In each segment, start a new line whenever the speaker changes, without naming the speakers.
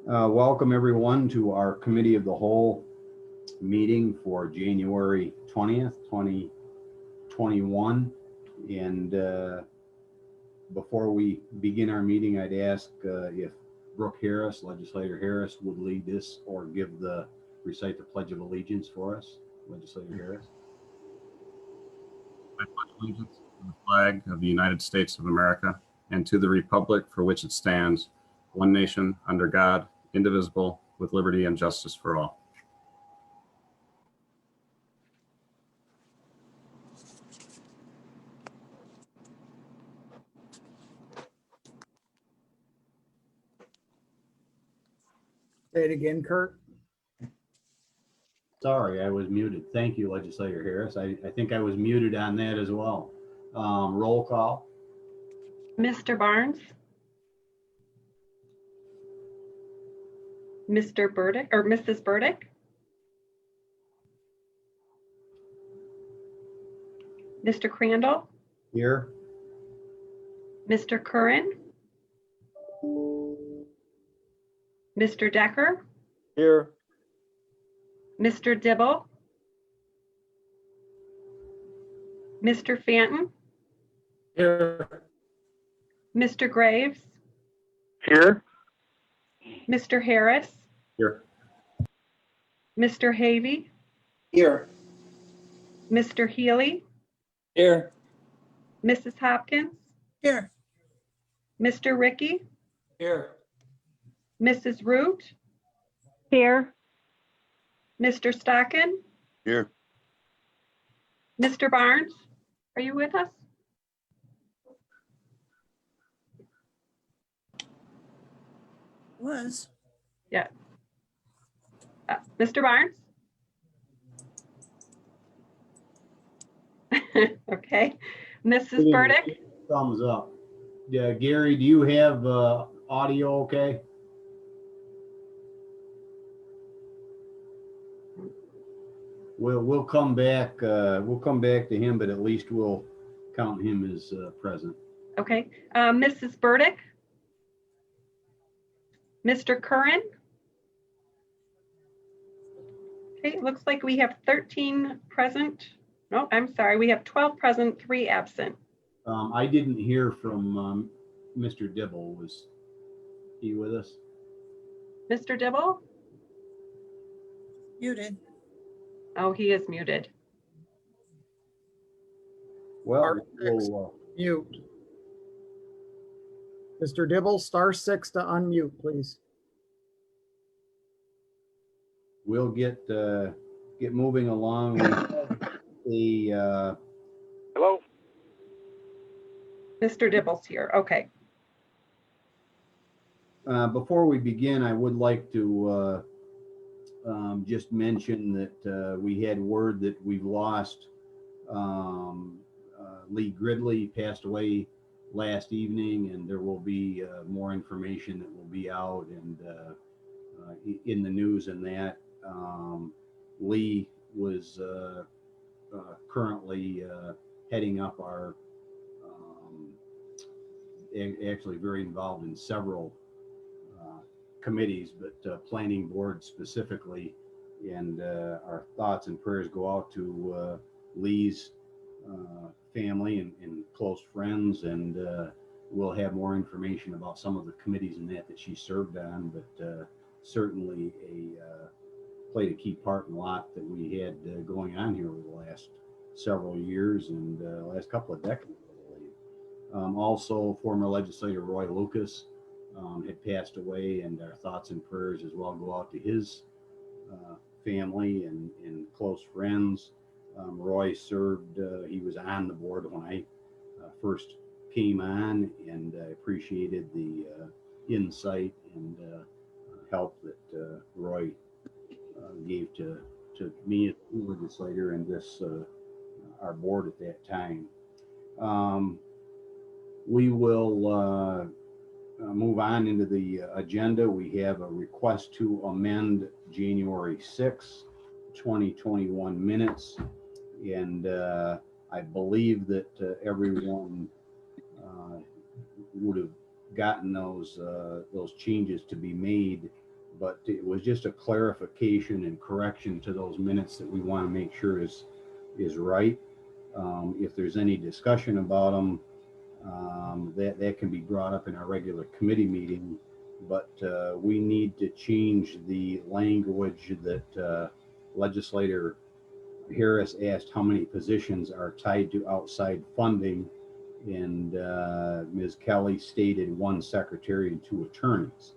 Welcome everyone to our Committee of the Whole meeting for January 20th, 2021. And before we begin our meeting, I'd ask if Brooke Harris, Legislator Harris, would lead this or recite the Pledge of Allegiance for us. Legislator Harris.
I pledge allegiance to the flag of the United States of America and to the republic for which it stands, one nation, under God, indivisible, with liberty and justice for all.
Say it again, Kurt.
Sorry, I was muted. Thank you, Legislator Harris. I think I was muted on that as well. Roll call.
Mr. Barnes. Mr. Burdick or Mrs. Burdick. Mr. Crandall.
Here.
Mr. Curran. Mr. Decker.
Here.
Mr. Dibble. Mr. Fanton.
Here.
Mr. Graves.
Here.
Mr. Harris.
Here.
Mr. Havey.
Here.
Mr. Healy.
Here.
Mrs. Hopkins.
Here.
Mr. Ricky.
Here.
Mrs. Root.
Here.
Mr. Stockin.
Here.
Mr. Barnes, are you with us?
Was.
Yeah. Mr. Barnes? Okay. Mrs. Burdick?
Thumbs up. Yeah, Gary, do you have audio okay? We'll come back to him, but at least we'll count him as present.
Okay. Mrs. Burdick? Mr. Curran? Okay, it looks like we have 13 present. No, I'm sorry, we have 12 present, 3 absent.
I didn't hear from Mr. Dibble. Was he with us?
Mr. Dibble?
Muted.
Oh, he is muted.
Well, we'll,
Mute. Mr. Dibble, *6 to unmute, please.
we'll get moving along with the
Hello.
Mr. Dibble's here. Okay.
before we begin, I would like to just mention that we had word that we've lost Lee Gridley, passed away last evening, and there will be more information that will be out and in the news and that. Lee was currently heading up our, actually very involved in several committees, but planning board specifically. And our thoughts and prayers go out to Lee's family and close friends, and we'll have more information about some of the committees and that she served on, but certainly played a key part in a lot that we had going on here over the last several years and last couple of decades, I believe. Also, former legislator Roy Lucas had passed away, and our thoughts and prayers as well go out to his family and close friends. Roy served, he was on the board when I first came on, and I appreciated the insight and help that Roy gave to me as a legislator and this our board at that time. We will move on into the agenda. We have a request to amend January 6th, 2021 minutes. And I believe that everyone would have gotten those changes to be made but it was just a clarification and correction to those minutes that we want to make sure is right. If there's any discussion about them, that can be brought up in our regular committee meeting, but we need to change the language that legislator Harris asked how many positions are tied to outside funding, and Ms. Kelly stated 1 secretary and 2 attorneys.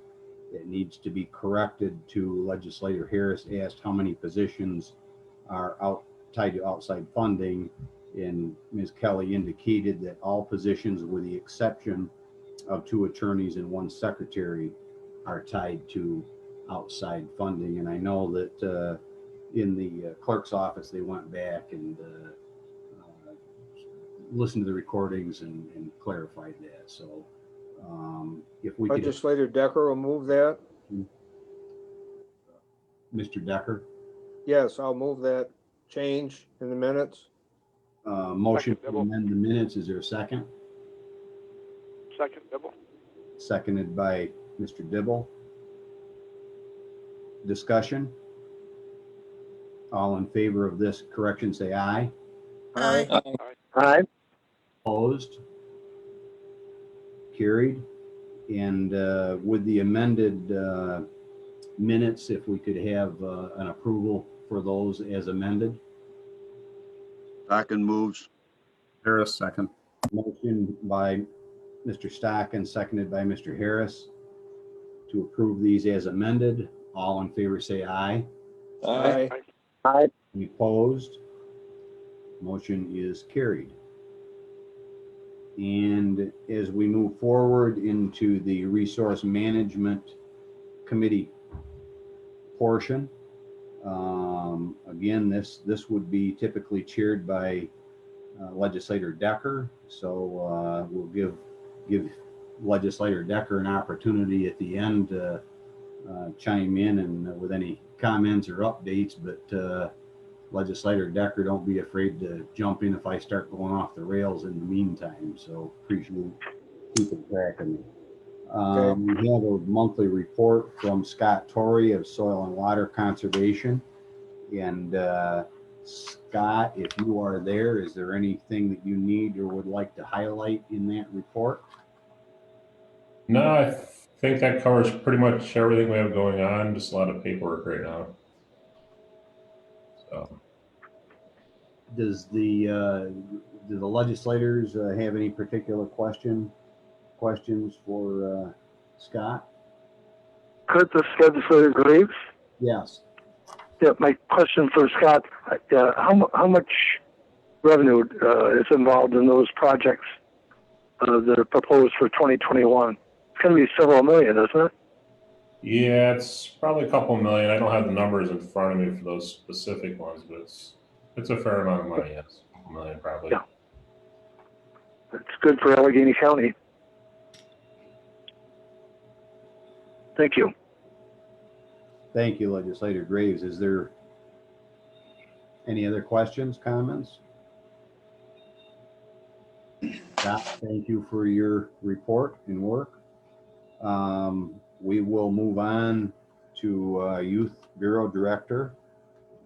It needs to be corrected to legislator Harris asked how many positions are tied to outside funding, and Ms. Kelly indicated that all positions with the exception of 2 attorneys and 1 secretary are tied to outside funding. And I know that in the clerk's office, they went back and listened to the recordings and clarified that. So if we could,
Legislator Decker will move that.
Mr. Decker,
Yes, I'll move that change in the minutes.
motion
Second,
to amend the minutes. Is there a second?
Second, Dibble.
Seconded by Mr. Dibble. Discussion? All in favor of this correction, say aye.
Aye.
Aye.
Opposed? Carried. And with the amended minutes, if we could have an approval for those as amended.
Stocking moves.
Harris, second.
Motion by Mr. Stockton, seconded by Mr. Harris to approve these as amended. All in favor, say aye.
Aye.
Aye.
Any opposed? Motion is carried. And as we move forward into the Resource Management Committee portion, again, this would be typically chaired by Legislator Decker. So we'll give Legislator Decker an opportunity at the end to chime in and with any comments or updates, but Legislator Decker, don't be afraid to jump in if I start going off the rails in the meantime. So appreciate keeping track of me. We have a monthly report from Scott Torrey of Soil and Water Conservation. And Scott, if you are there, is there anything that you need or would like to highlight in that report?
No, I think that covers pretty much everything we have going on. Just a lot of paperwork right now. So,
Do the legislators have any particular questions for Scott?
Kurt, this is Legislator Graves.
Yes.
Yeah, my question for Scott, how much revenue is involved in those projects that are proposed for 2021? It's going to be several million, isn't it?
yeah, it's probably a couple million. I don't have the numbers in front of me for those specific ones, but it's a fair amount of money. Yes, a couple million probably.
Yeah. It's good for Allegheny County. Thank you.
Thank you, Legislator Graves. Is there any other questions, comments? Scott, thank you for your report and work. We will move on to Youth Bureau Director.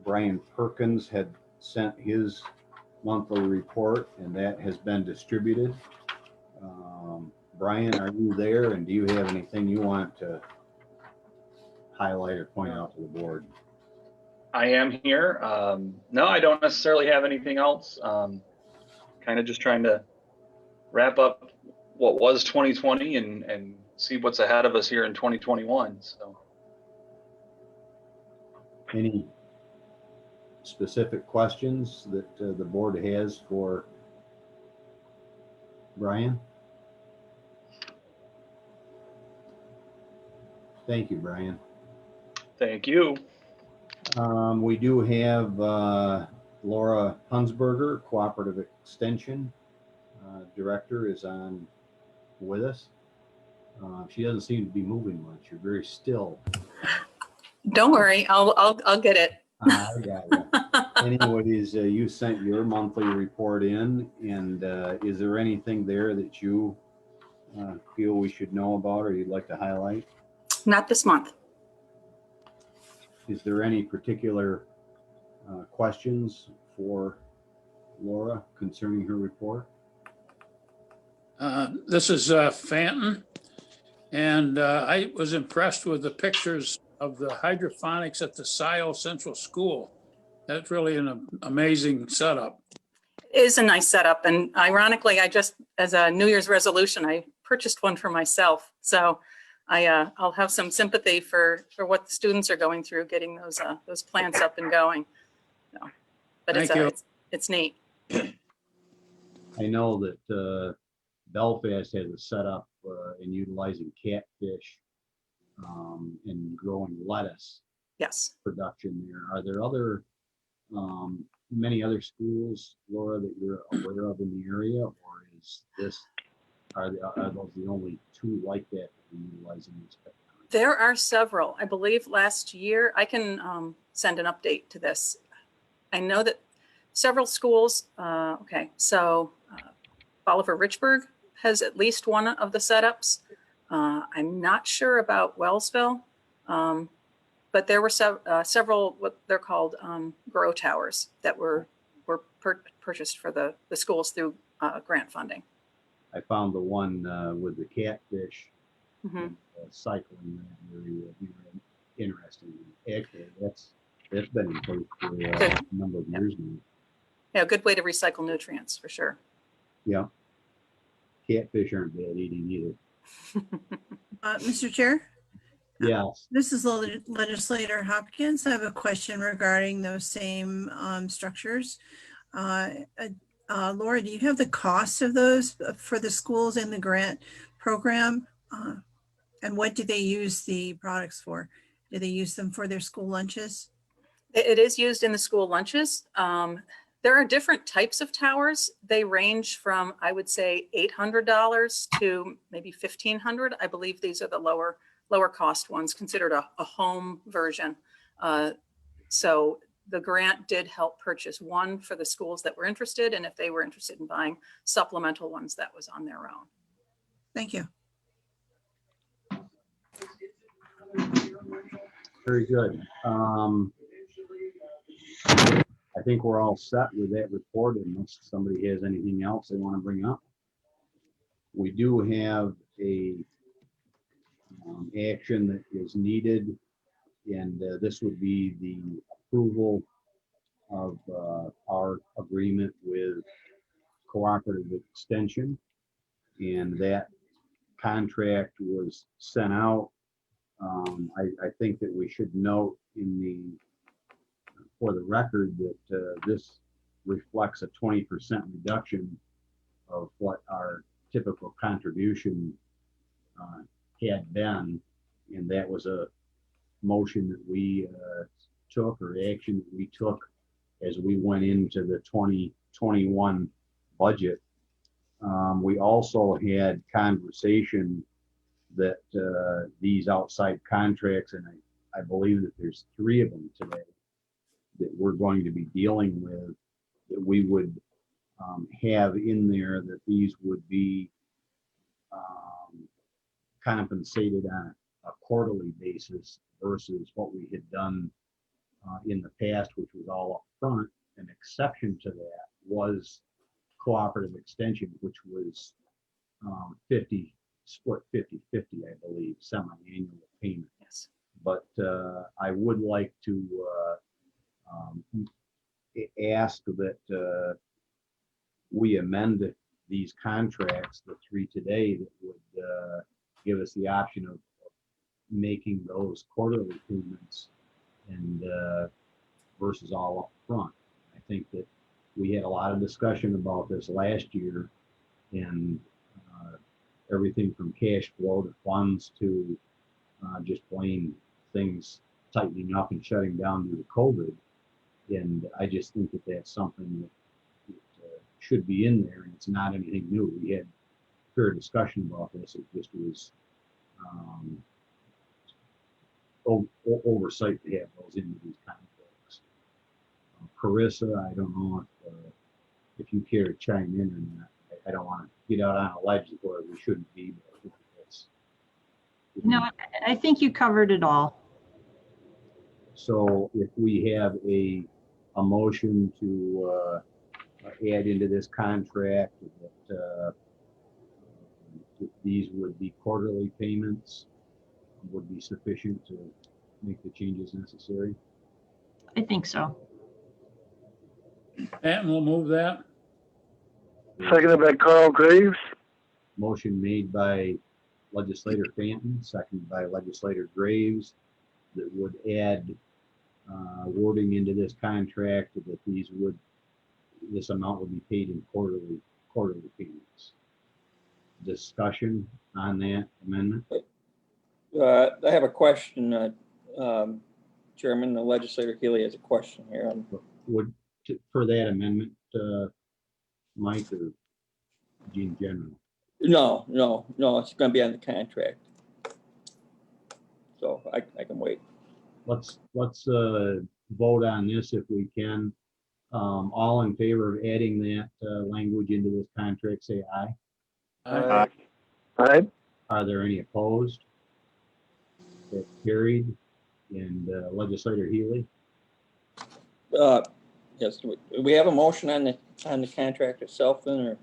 Brian Perkins had sent his monthly report and that has been distributed. Brian, are you there, and do you have anything you want to highlight or point out to the board?
I am here. No, I don't necessarily have anything else. Kind of just trying to wrap up what was 2020 and see what's ahead of us here in 2021. So,
Any specific questions that the board has for Brian? Thank you, Brian.
thank you.
We do have Laura Hunsberger, Cooperative Extension Director, is on with us. She doesn't seem to be moving much. You're very still.
Don't worry, I'll get it.
I got you. Anyways, you sent your monthly report in, and is there anything there that you feel we should know about or you'd like to highlight?
Not this month.
Is there any particular questions for Laura concerning her report?
This is Fanton, and I was impressed with the pictures of the hydroponics at the SIO Central School. That's really an amazing setup.
It is a nice setup. And ironically, I just, as a New Year's resolution, I purchased one for myself. So I'll have some sympathy for what the students are going through, getting those plants up and going. So, but
Thank you.
It's neat.
I know that Belfast has a setup in utilizing catfish and growing lettuce
Yes.
production there. Are there other many other schools, Laura, that you're aware of in the area, or is this are those the only two like that utilizing this technology?
There are several. I believe last year, I can send an update to this. I know that several schools, Bolivar Richburg has at least one of the setups. I'm not sure about Wellsville, but there were several, what they're called, grow towers that were purchased for the schools through grant funding.
I found the one with the catfish
Mm-hmm.
cycling that very interesting. Actually, that's been in place for
Good.
a number of years now.
Yeah, a good way to recycle nutrients for sure.
Yeah. Catfish aren't bad eating either.
Mr. Chair,
Yes.
this is Legislator Hopkins. I have a question regarding those same structures. Laura, do you have the cost of those for the schools in the grant program? And what do they use the products for? Do they use them for their school lunches?
It is used in the school lunches. There are different types of towers. They range from, I would say, $800 to maybe $1,500. I believe these are the lower cost ones, considered a home version. So the grant did help purchase one for the schools that were interested, and if they were interested in buying supplemental ones, that was on their own.
Thank you.
Very good. I think we're all set with that report unless somebody has anything else they want to bring up. We do have a action that is needed, and this would be the approval of our agreement with Cooperative Extension, and that contract was sent out. I think that we should note for the record that this reflects a 20% reduction of what our typical contribution had been, and that was a motion that we took, or action that we took as we went into the 2021 budget. We also had conversation that these outside contracts, and I believe that there's 3 of them today that we're going to be dealing with, that we would have in there, that these would be compensated on a quarterly basis versus what we had done in the past, which was all up front. An exception to that was Cooperative Extension, which was split 50-50, I believe, semi-annual payment.
Yes.
But I would like to ask that we amend these contracts, the 3 today, that would give us the option of making those quarterly payments and versus all up front. I think that we had a lot of discussion about this last year, and everything from cash flow to funds to just plain things tightening up and shutting down due to COVID. And I just think that that's something that should be in there, and it's not anything new. We had fair discussion about this. It just was oversight to have those into these contracts. Carissa, I don't know if you care to chime in or not. I don't want to get out on a ledge where we shouldn't be. But
no, I think you covered it all.
So if we have a motion to add into this contract that these would be quarterly payments, would be sufficient to make the changes necessary.
I think so.
Stanton will move that.
Seconded by Carl Graves.
Motion made by legislator Fanton, seconded by legislator Graves, that would add wording into this contract that this amount would be paid in quarterly payments. Discussion on that amendment?
I have a question, Chairman. The legislator Healy has a question here.
For that amendment, Mike, or in general?
No, it's gonna be on the contract. So I can wait.
Let's vote on this if we can. All in favor of adding that language into this contract, say aye.
Aye.
Aye.
Are there any opposed? That's carried. And legislator Healy?
Yes, do we have a motion on the contract itself then,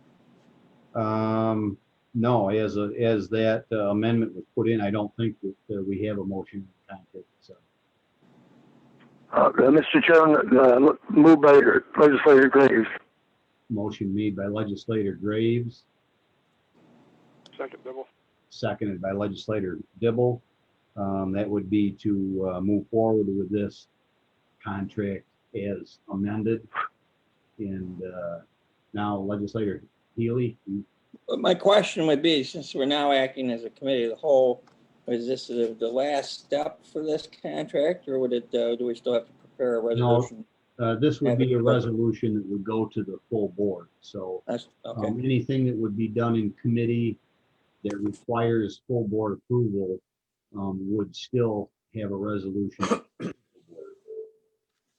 or?
No, as that amendment was put in, I don't think that we have a motion in the contract itself.
Mr. Chairman, moved by legislator Graves.
Motion made by legislator Graves,
Second, Dibble.
seconded by legislator Dibble. That would be to move forward with this contract as amended. And now legislator Healy.
My question would be, since we're now acting as a committee of the whole, is this the last step for this contract, or would it? Do we still have to prepare a resolution?
No, this would be a resolution that would go to the full board. So
That's okay.
Anything that would be done in committee that requires full board approval would still have a resolution.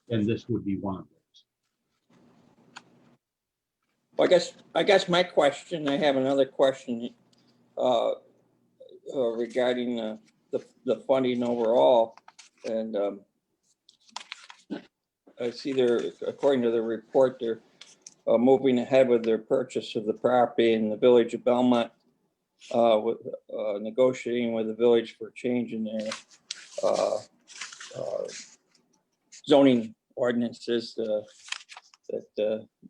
And this would be one of those.
Well, I guess my question, I have another question regarding the funding overall. And I see according to the report, they're moving ahead with their purchase of the property in the village of Belmont, with negotiating with the village for changing their zoning ordinances that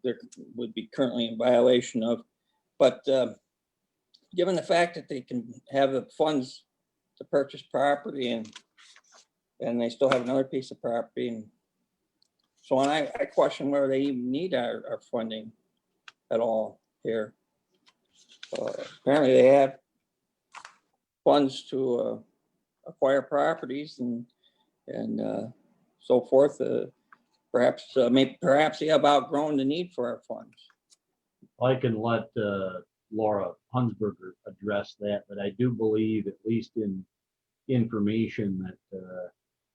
there would be currently in violation of. But given the fact that they can have the funds to purchase property and they still have another piece of property, and so on, I question whether they even need our funding at all here. Apparently they have funds to acquire properties and so forth. Perhaps they have outgrown the need for our funds.
I can let Laura Hunsberger address that, but I do believe, at least in information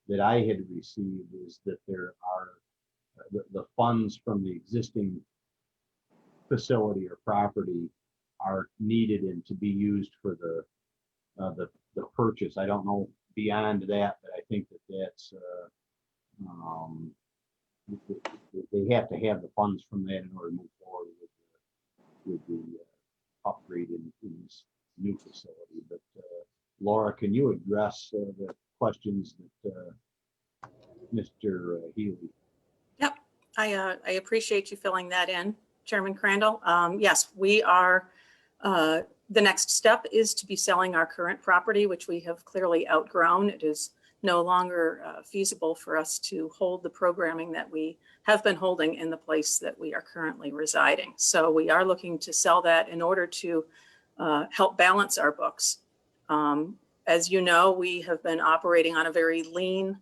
that I had received, is that there are the funds from the existing facility or property are needed and to be used for the purchase. I don't know beyond that, but I think that's they have to have the funds from that in order to move forward with the upgrade in this new facility. But Laura, can you address the questions that Mr. Healy?
Yep, I appreciate you filling that in, Chairman Crandall. Yes, we are, the next step is to be selling our current property, which we have clearly outgrown. It is no longer feasible for us to hold the programming that we have been holding in the place that we are currently residing. So we are looking to sell that in order to help balance our books. As you know, we have been operating on a very lean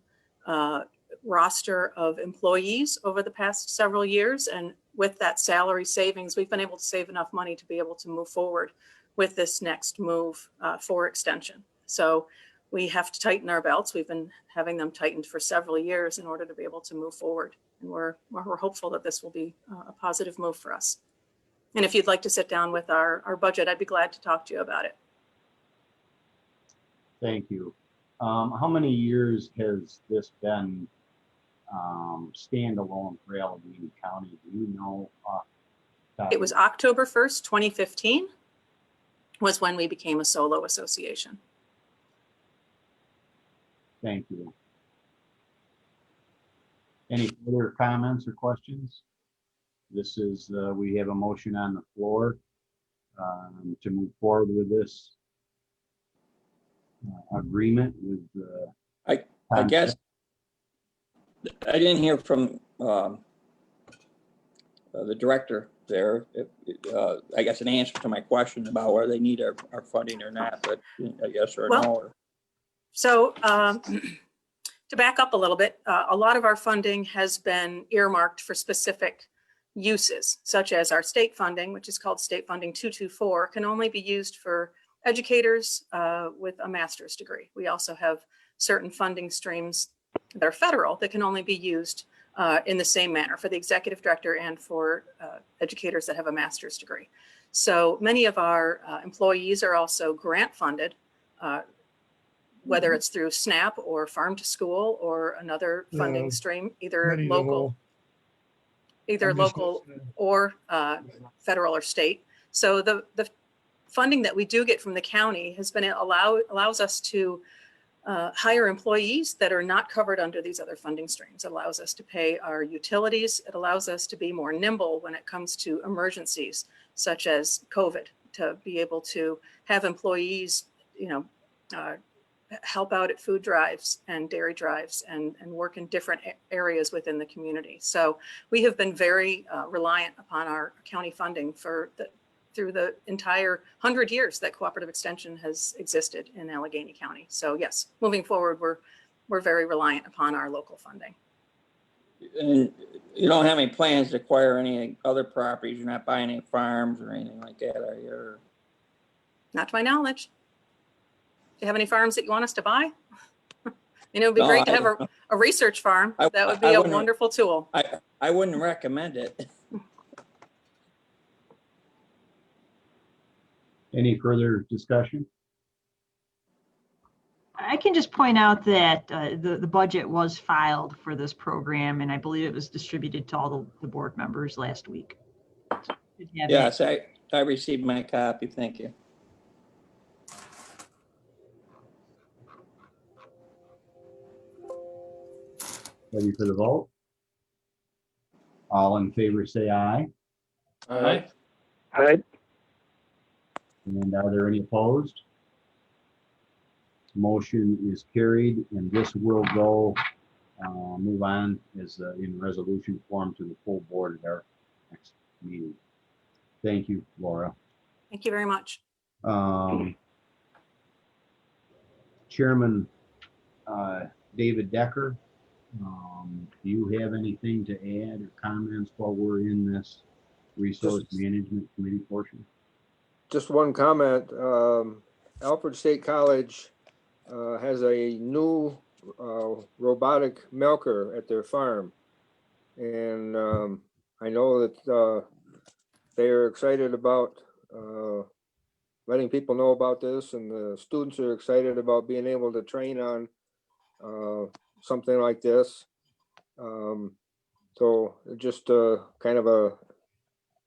roster of employees over the past several years. And with that salary savings, we've been able to save enough money to be able to move forward with this next move for extension. So we have to tighten our belts. We've been having them tightened for several years in order to be able to move forward. And we're hopeful that this will be a positive move for us. And if you'd like to sit down with our budget, I'd be glad to talk to you about it.
Thank you. How many years has this been standalone for Allegheny County? Do you know?
It was October 1st, 2015 was when we became a solo association.
Thank you. Any further comments or questions? This is, we have a motion on the floor to move forward with this agreement with
I guess I didn't hear from the director there. I guess an answer to my question about whether they need our funding or not, but a yes or a no. Or...
So to back up a little bit, a lot of our funding has been earmarked for specific uses, such as our state funding, which is called State Funding 224, can only be used for educators with a master's degree. We also have certain funding streams that are federal that can only be used in the same manner for the executive director and for educators that have a master's degree. So many of our employees are also grant funded, whether it's through SNAP or Farm to School or another funding stream, either local or federal or state. So the funding that we do get from the county has been allows us to hire employees that are not covered under these other funding streams. It allows us to pay our utilities. It allows us to be more nimble when it comes to emergencies such as COVID, to be able to have employees, help out at food drives and dairy drives and work in different areas within the community. So we have been very reliant upon our county funding through the entire 100 years that cooperative extension has existed in Allegheny County. So yes, moving forward, we're very reliant upon our local funding.
And you don't have any plans to acquire any other properties? You're not buying any farms or anything like that, are you? Or... Not
to my knowledge. Do you have any farms that you want us to buy? It would be great to have a research farm. That would be a wonderful tool.
I wouldn't recommend it.
Any further discussion?
I can just point out that the budget was filed for this program, and I believe it was distributed to all the board members last week.
Yes, I received my copy. Thank you.
Ready for the vote? All in favor say aye.
Aye.
Aye.
And are there any opposed? Motion is carried, and this will go, move on as in resolution form to the full board at our next meeting. Thank you, Laura.
Thank you very much.
Chairman David Decker, do you have anything to add or comments while we're in this resource management committee portion?
Just one comment. Alfred State College has a new robotic milker at their farm. And I know that they are excited about letting people know about this, and the students are excited about being able to train on something like this. So just kind of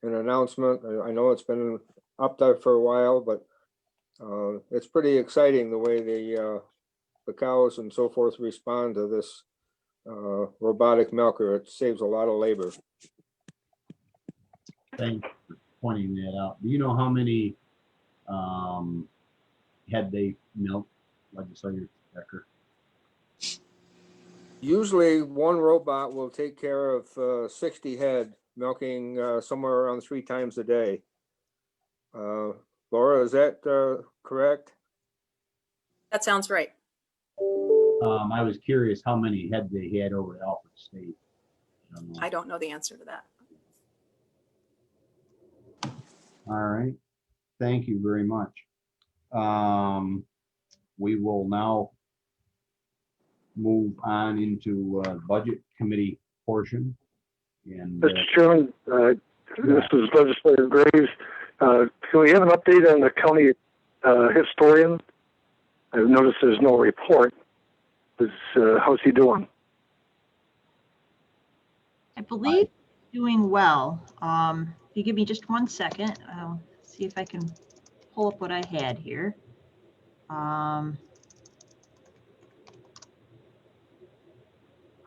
an announcement. I know it's been up there for a while, but it's pretty exciting the way the cows and so forth respond to this robotic milker. It saves a lot of labor.
Thanks for pointing that out. Do you know how many head they milk, Legislator Decker?
Usually one robot will take care of 60 head, milking somewhere around 3 times a day. Laura, is that correct?
That sounds right.
I was curious how many head they had over at Alfred State.
I don't know the answer to that.
All right. Thank you very much. We will now move on into budget committee portion. And
Mr. Chairman, this is Legislator Graves. Can we have an update on the county historian? I've noticed there's no report. How's he doing?
I believe doing well. If you give me just 1 second, I'll see if I can pull up what I had here.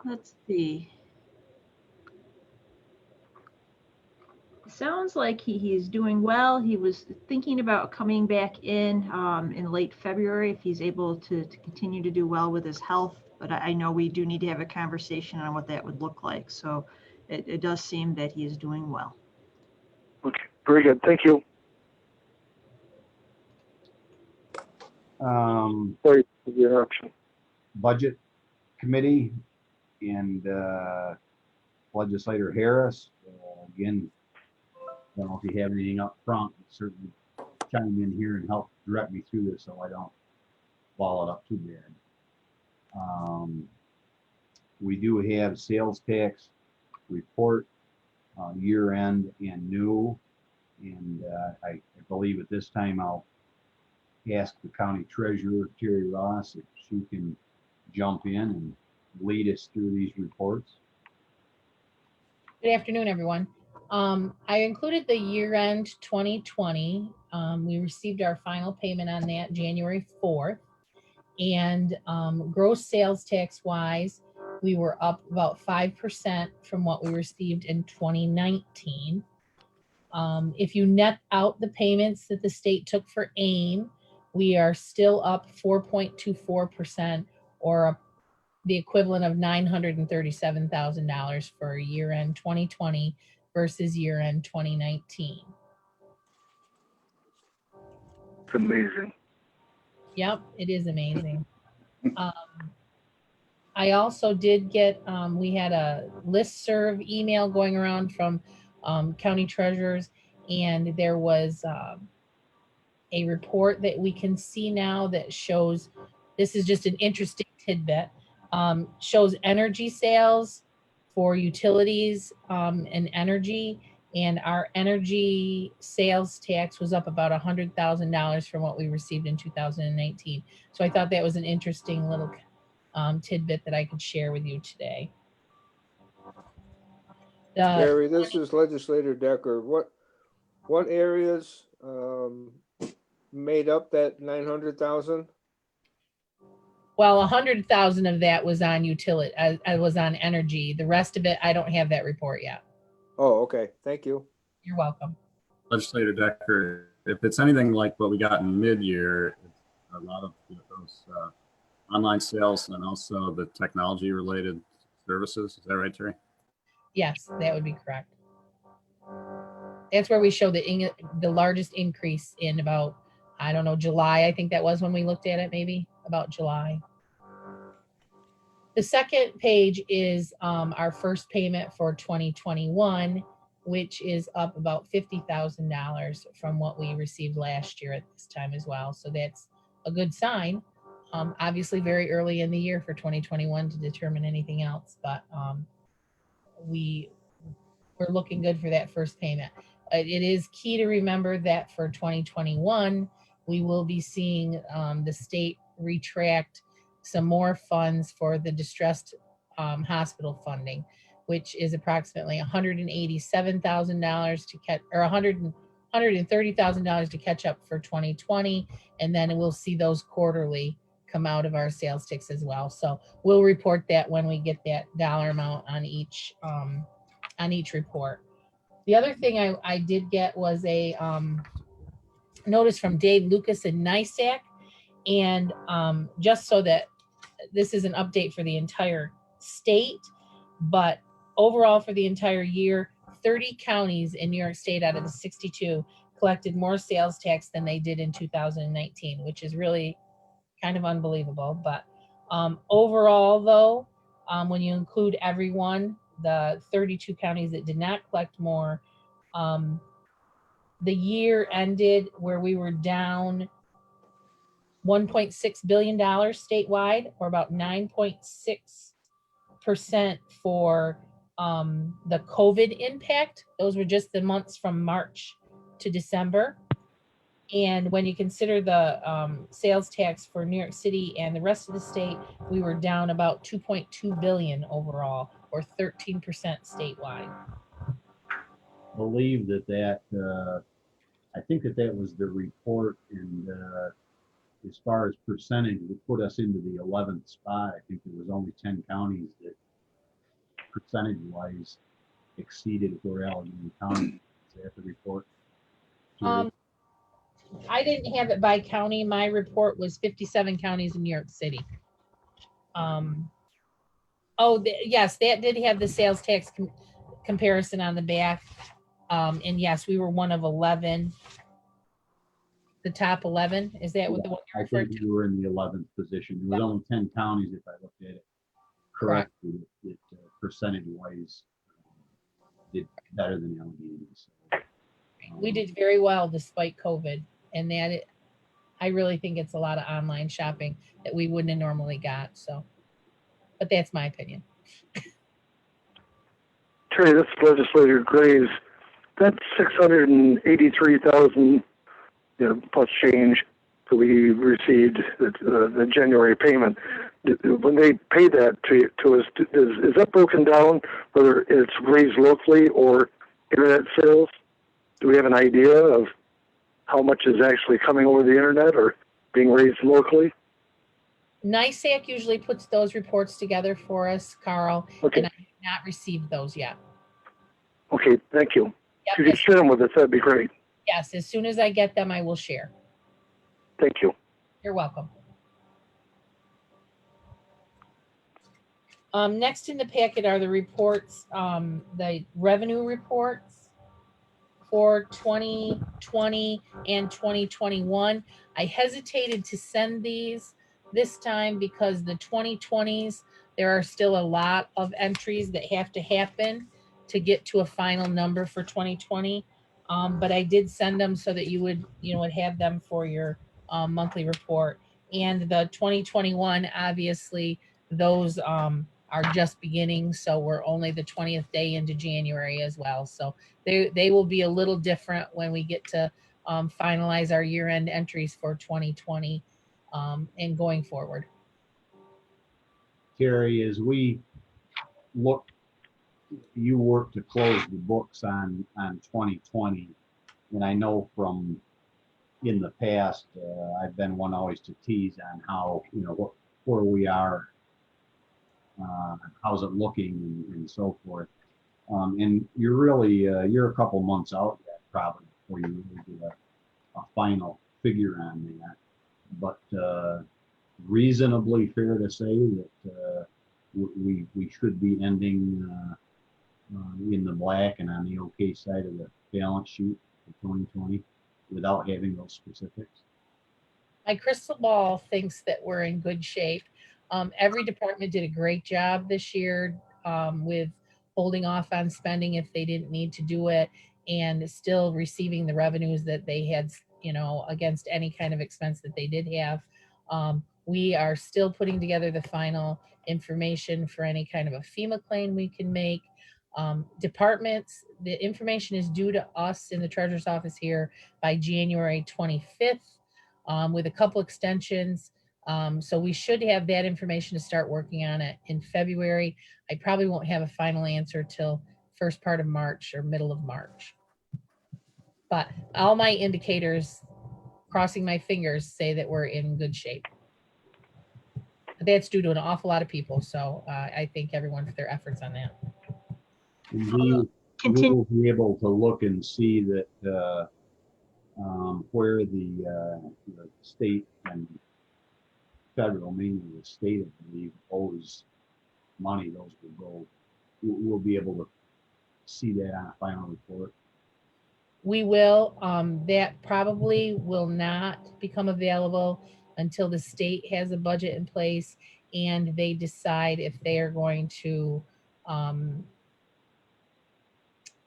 Let's see. Sounds like he's doing well. He was thinking about coming back in late February if he's able to continue to do well with his health. But I know we do need to have a conversation on what that would look like. So it does seem that he is doing well.
Okay, very good. Thank you. Sorry for the interruption.
Budget Committee and Legislator Harris. Again, I don't know if you have anything up front, but certainly chime in here and help direct me through this so I don't follow it up too bad. We do have sales tax report, year end and new. And I believe at this time I'll ask the county treasurer, Terry Ross, if she can jump in and lead us through these reports.
Good afternoon, everyone. I included the year-end 2020. We received our final payment on that January 4th. And gross sales tax wise, we were up about 5% from what we received in 2019. If you net out the payments that the state took for AIM, we are still up 4.24%, or the equivalent of $937,000 for year-end 2020 versus year-end 2019.
It's amazing.
Yep, it is amazing. I also did get, we had a listserv email going around from county treasurers, and there was a report that we can see now that shows, this is just an interesting tidbit, shows energy sales for utilities and energy, and our energy sales tax was up about $100,000 from what we received in 2019. So I thought that was an interesting little tidbit that I could share with you today.
Gary, this is Legislator Decker. What areas made up that 900,000?
Well, 100,000 of that was on utility. I was on energy. The rest of it, I don't have that report yet.
Oh, okay. Thank you.
You're welcome.
Legislator Decker, if it's anything like what we got in mid-year, a lot of those online sales and also the technology-related services. Is that right, Terry?
Yes, that would be correct. That's where we show the largest increase in about, I don't know, July. I think that was when we looked at it, maybe about July. The second page is our first payment for 2021, which is up about $50,000 from what we received last year at this time as well. So that's a good sign. Obviously very early in the year for 2021 to determine anything else, but we're looking good for that first payment. It is key to remember that for 2021, we will be seeing the state retract some more funds for the distressed hospital funding, which is approximately $187,000 to catch, or $130,000 to catch up for 2020, and then we'll see those quarterly come out of our sales tax as well. So we'll report that when we get that dollar amount on each report. The other thing I did get was a notice from Dave Lucas in NISAC, and just so that this is an update for the entire state, but overall for the entire year, 30 counties in New York State out of the 62 collected more sales tax than they did in 2019, which is really kind of unbelievable. But overall, though, when you include everyone, the 32 counties that did not collect more, the year ended where we were down $1.6 billion statewide, or about 9.6% for the COVID impact. Those were just the months from March to December. And when you consider the sales tax for New York City and the rest of the state, we were down about 2.2 billion overall, or 13% statewide.
Believe that I think that was the report, and as far as percentage, it put us into the 11th spot. I think there was only 10 counties that percentage-wise exceeded where Allegheny County. Is that the report?
I didn't have it by county. My report was 57 counties in New York City. Yes, that did have the sales tax comparison on the back. And yes, we were one of 11. The top 11, is that what the one you
I
referred
think
to?
we were in the 11th position. There was only 10 counties, if I looked at it correctly, that percentage-wise did better than Allegheny. So,
We did very well despite COVID, and I really think it's a lot of online shopping that we wouldn't have normally got. So, but that's my opinion.
Terry, this legislator Graves, that's 683,000 plus change that we received the January payment. When they pay that to us, is that broken down whether it's raised locally or internet sales? Do we have an idea of how much is actually coming over the internet or being raised locally?
NISAC usually puts those reports together for us, Carl,
Okay.
and I have not received those yet.
Okay, thank you.
Yep,
If you could share them with us, that'd be great.
Yes, as soon as I get them, I will share.
Thank you.
You're welcome. Next in the packet are the reports, the revenue reports for 2020 and 2021. I hesitated to send these this time because the 2020s, there are still a lot of entries that have to happen to get to a final number for 2020. But I did send them so that you would have them for your monthly report. And the 2021, obviously, those are just beginning. So we're only the 20th day into January as well. So they will be a little different when we get to finalize our year-end entries for 2020 and going forward.
Terry, as we look, you work to close the books on 2020, and I know from in the past, I've been one always to tease on how, where we are, how's it looking, and so forth. And you're really, you're a couple months out yet, probably, before you really get a final figure on that. But reasonably fair to say that we should be ending in the black and on the okay side of the balance sheet for 2020 without having those specifics.
My crystal ball thinks that we're in good shape. Every department did a great job this year with holding off on spending if they didn't need to do it, and still receiving the revenues that they had, against any kind of expense that they did have. We are still putting together the final information for any kind of a FEMA claim we can make. Departments, the information is due to us in the treasurer's office here by January 25th with a couple extensions. So we should have that information to start working on it in February. I probably won't have a final answer till first part of March or middle of March. But all my indicators, crossing my fingers, say that we're in good shape. But that's due to an awful lot of people. So I thank everyone for their efforts on that.
We will be able to look and see that where the state and federal, mainly the state, I believe, owes money. Those will go. We'll be able to see that on a final report.
We will. That probably will not become available until the state has a budget in place and they decide if they are going to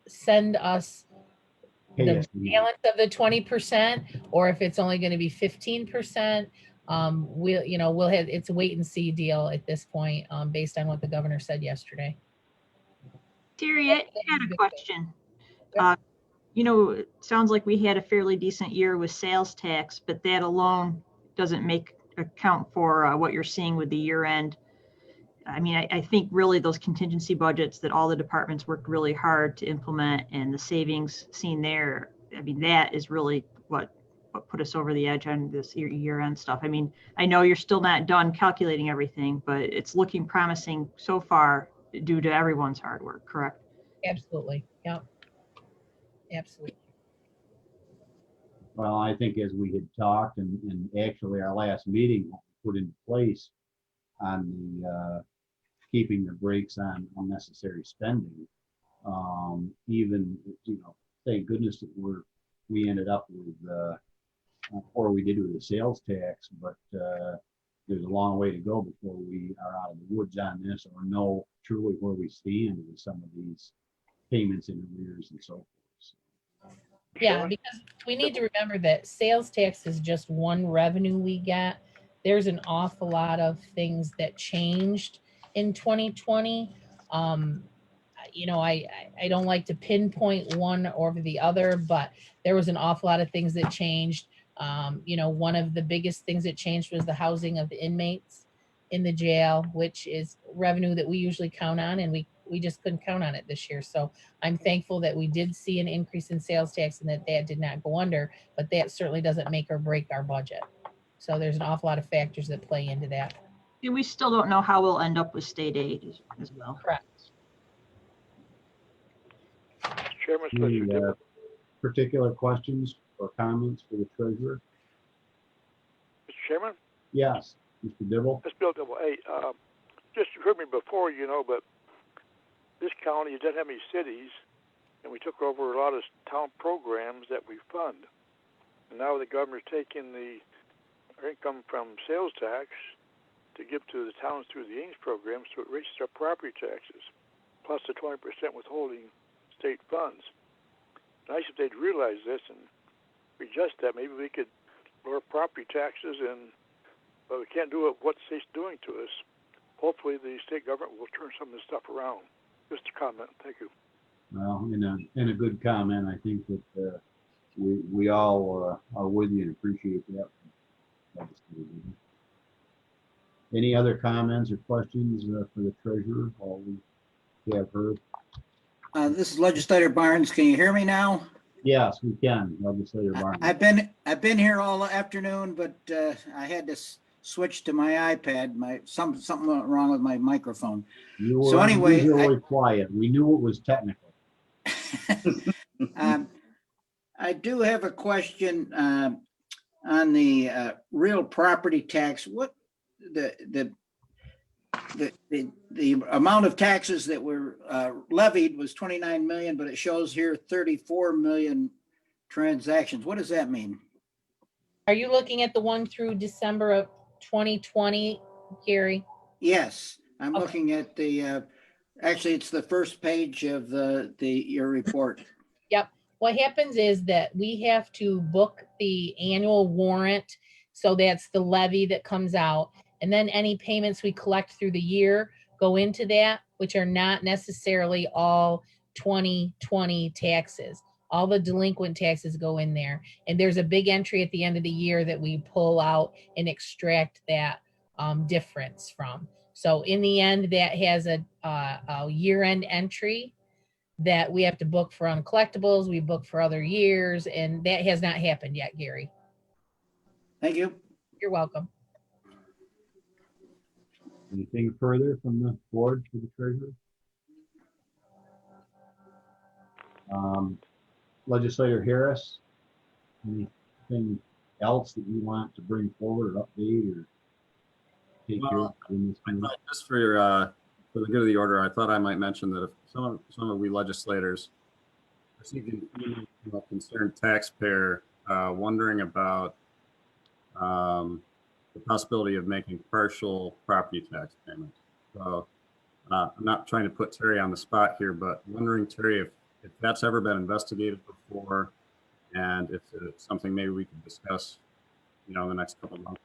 send us the balance of the 20%, or if it's only going to be 15%. We'll have, it's a wait and see deal at this point, based on what the governor said yesterday.
Terry, I had a question. you know, it sounds like we had a fairly decent year with sales tax, but that alone doesn't account for what you're seeing with the year end. I mean, I think really those contingency budgets that all the departments worked really hard to implement and the savings seen there, I mean, that is really what put us over the edge on this year end stuff. I mean, I know you're still not done calculating everything, but it's looking promising so far due to everyone's hard work, correct?
Absolutely. Yep. Absolutely.
Well, I think as we had talked and actually our last meeting put into place on the keeping the brakes on unnecessary spending, even, thank goodness that we ended up with, or we did with the sales tax, but there's a long way to go before we are out of the woods on this or know truly where we stand with some of these payments in arrears and so forth.
Yeah, because we need to remember that sales tax is just one revenue we get. There's an awful lot of things that changed in 2020. I don't like to pinpoint one over the other, but there was an awful lot of things that changed. One of the biggest things that changed was the housing of the inmates in the jail, which is revenue that we usually count on, and we just couldn't count on it this year. So I'm thankful that we did see an increase in sales tax and that did not go under, but that certainly doesn't make or break our budget. So there's an awful lot of factors that play into that.
And we still don't know how we'll end up with state aid as well.
Correct.
Chairman,
Any
Mr. Dibble.
particular questions or comments for the treasurer?
Mr. Chairman?
Yes, Mr. Dibble.
Mr. Bill Dibble. Hey, just you heard me before, but this county doesn't have any cities, and we took over a lot of town programs that we fund. And now the governor's taking the income from sales tax to give to the towns through the Ames program, so it raises our property taxes, plus the 20% withholding state funds. Nice if they'd realize this and adjust that. Maybe we could lower property taxes, but we can't do it what the state's doing to us. Hopefully the state government will turn some of this stuff around. Just a comment. Thank you.
Well, in a good comment, I think that we all are with you and appreciate that. Any other comments or questions for the treasurer? All we have heard.
This is Legislator Barnes. Can you hear me now?
Yes, we can, Legislator Barnes.
I've been here all afternoon, but I had to switch to my iPad. Something went wrong with my microphone.
You were
So anyway,
unusually quiet. We knew it was technical.
I do have a question on the real property tax. What the amount of taxes that were levied was 29 million, but it shows here 34 million transactions. What does that mean?
Are you looking at the one through December of 2020, Gary?
Yes, I'm looking at the, actually it's the first page of your report.
Yep. What happens is that we have to book the annual warrant. So that's the levy that comes out. And then any payments we collect through the year go into that, which are not necessarily all 2020 taxes. All the delinquent taxes go in there. And there's a big entry at the end of the year that we pull out and extract that difference from. So in the end, that has a year-end entry that we have to book for uncollectibles. We book for other years, and that has not happened yet, Gary.
Thank you.
You're welcome.
Anything further from the board for the treasurer? Legislator Harris, anything else that you want to bring forward or update or take care of in this meeting?
Just for the good of the order, I thought I might mention that if some of we legislators received an email from a concerned taxpayer wondering about the possibility of making partial property tax payments. So I'm not trying to put Terry on the spot here, but wondering, Terry, if that's ever been investigated before, and if it's something maybe we could discuss, in the next couple of months.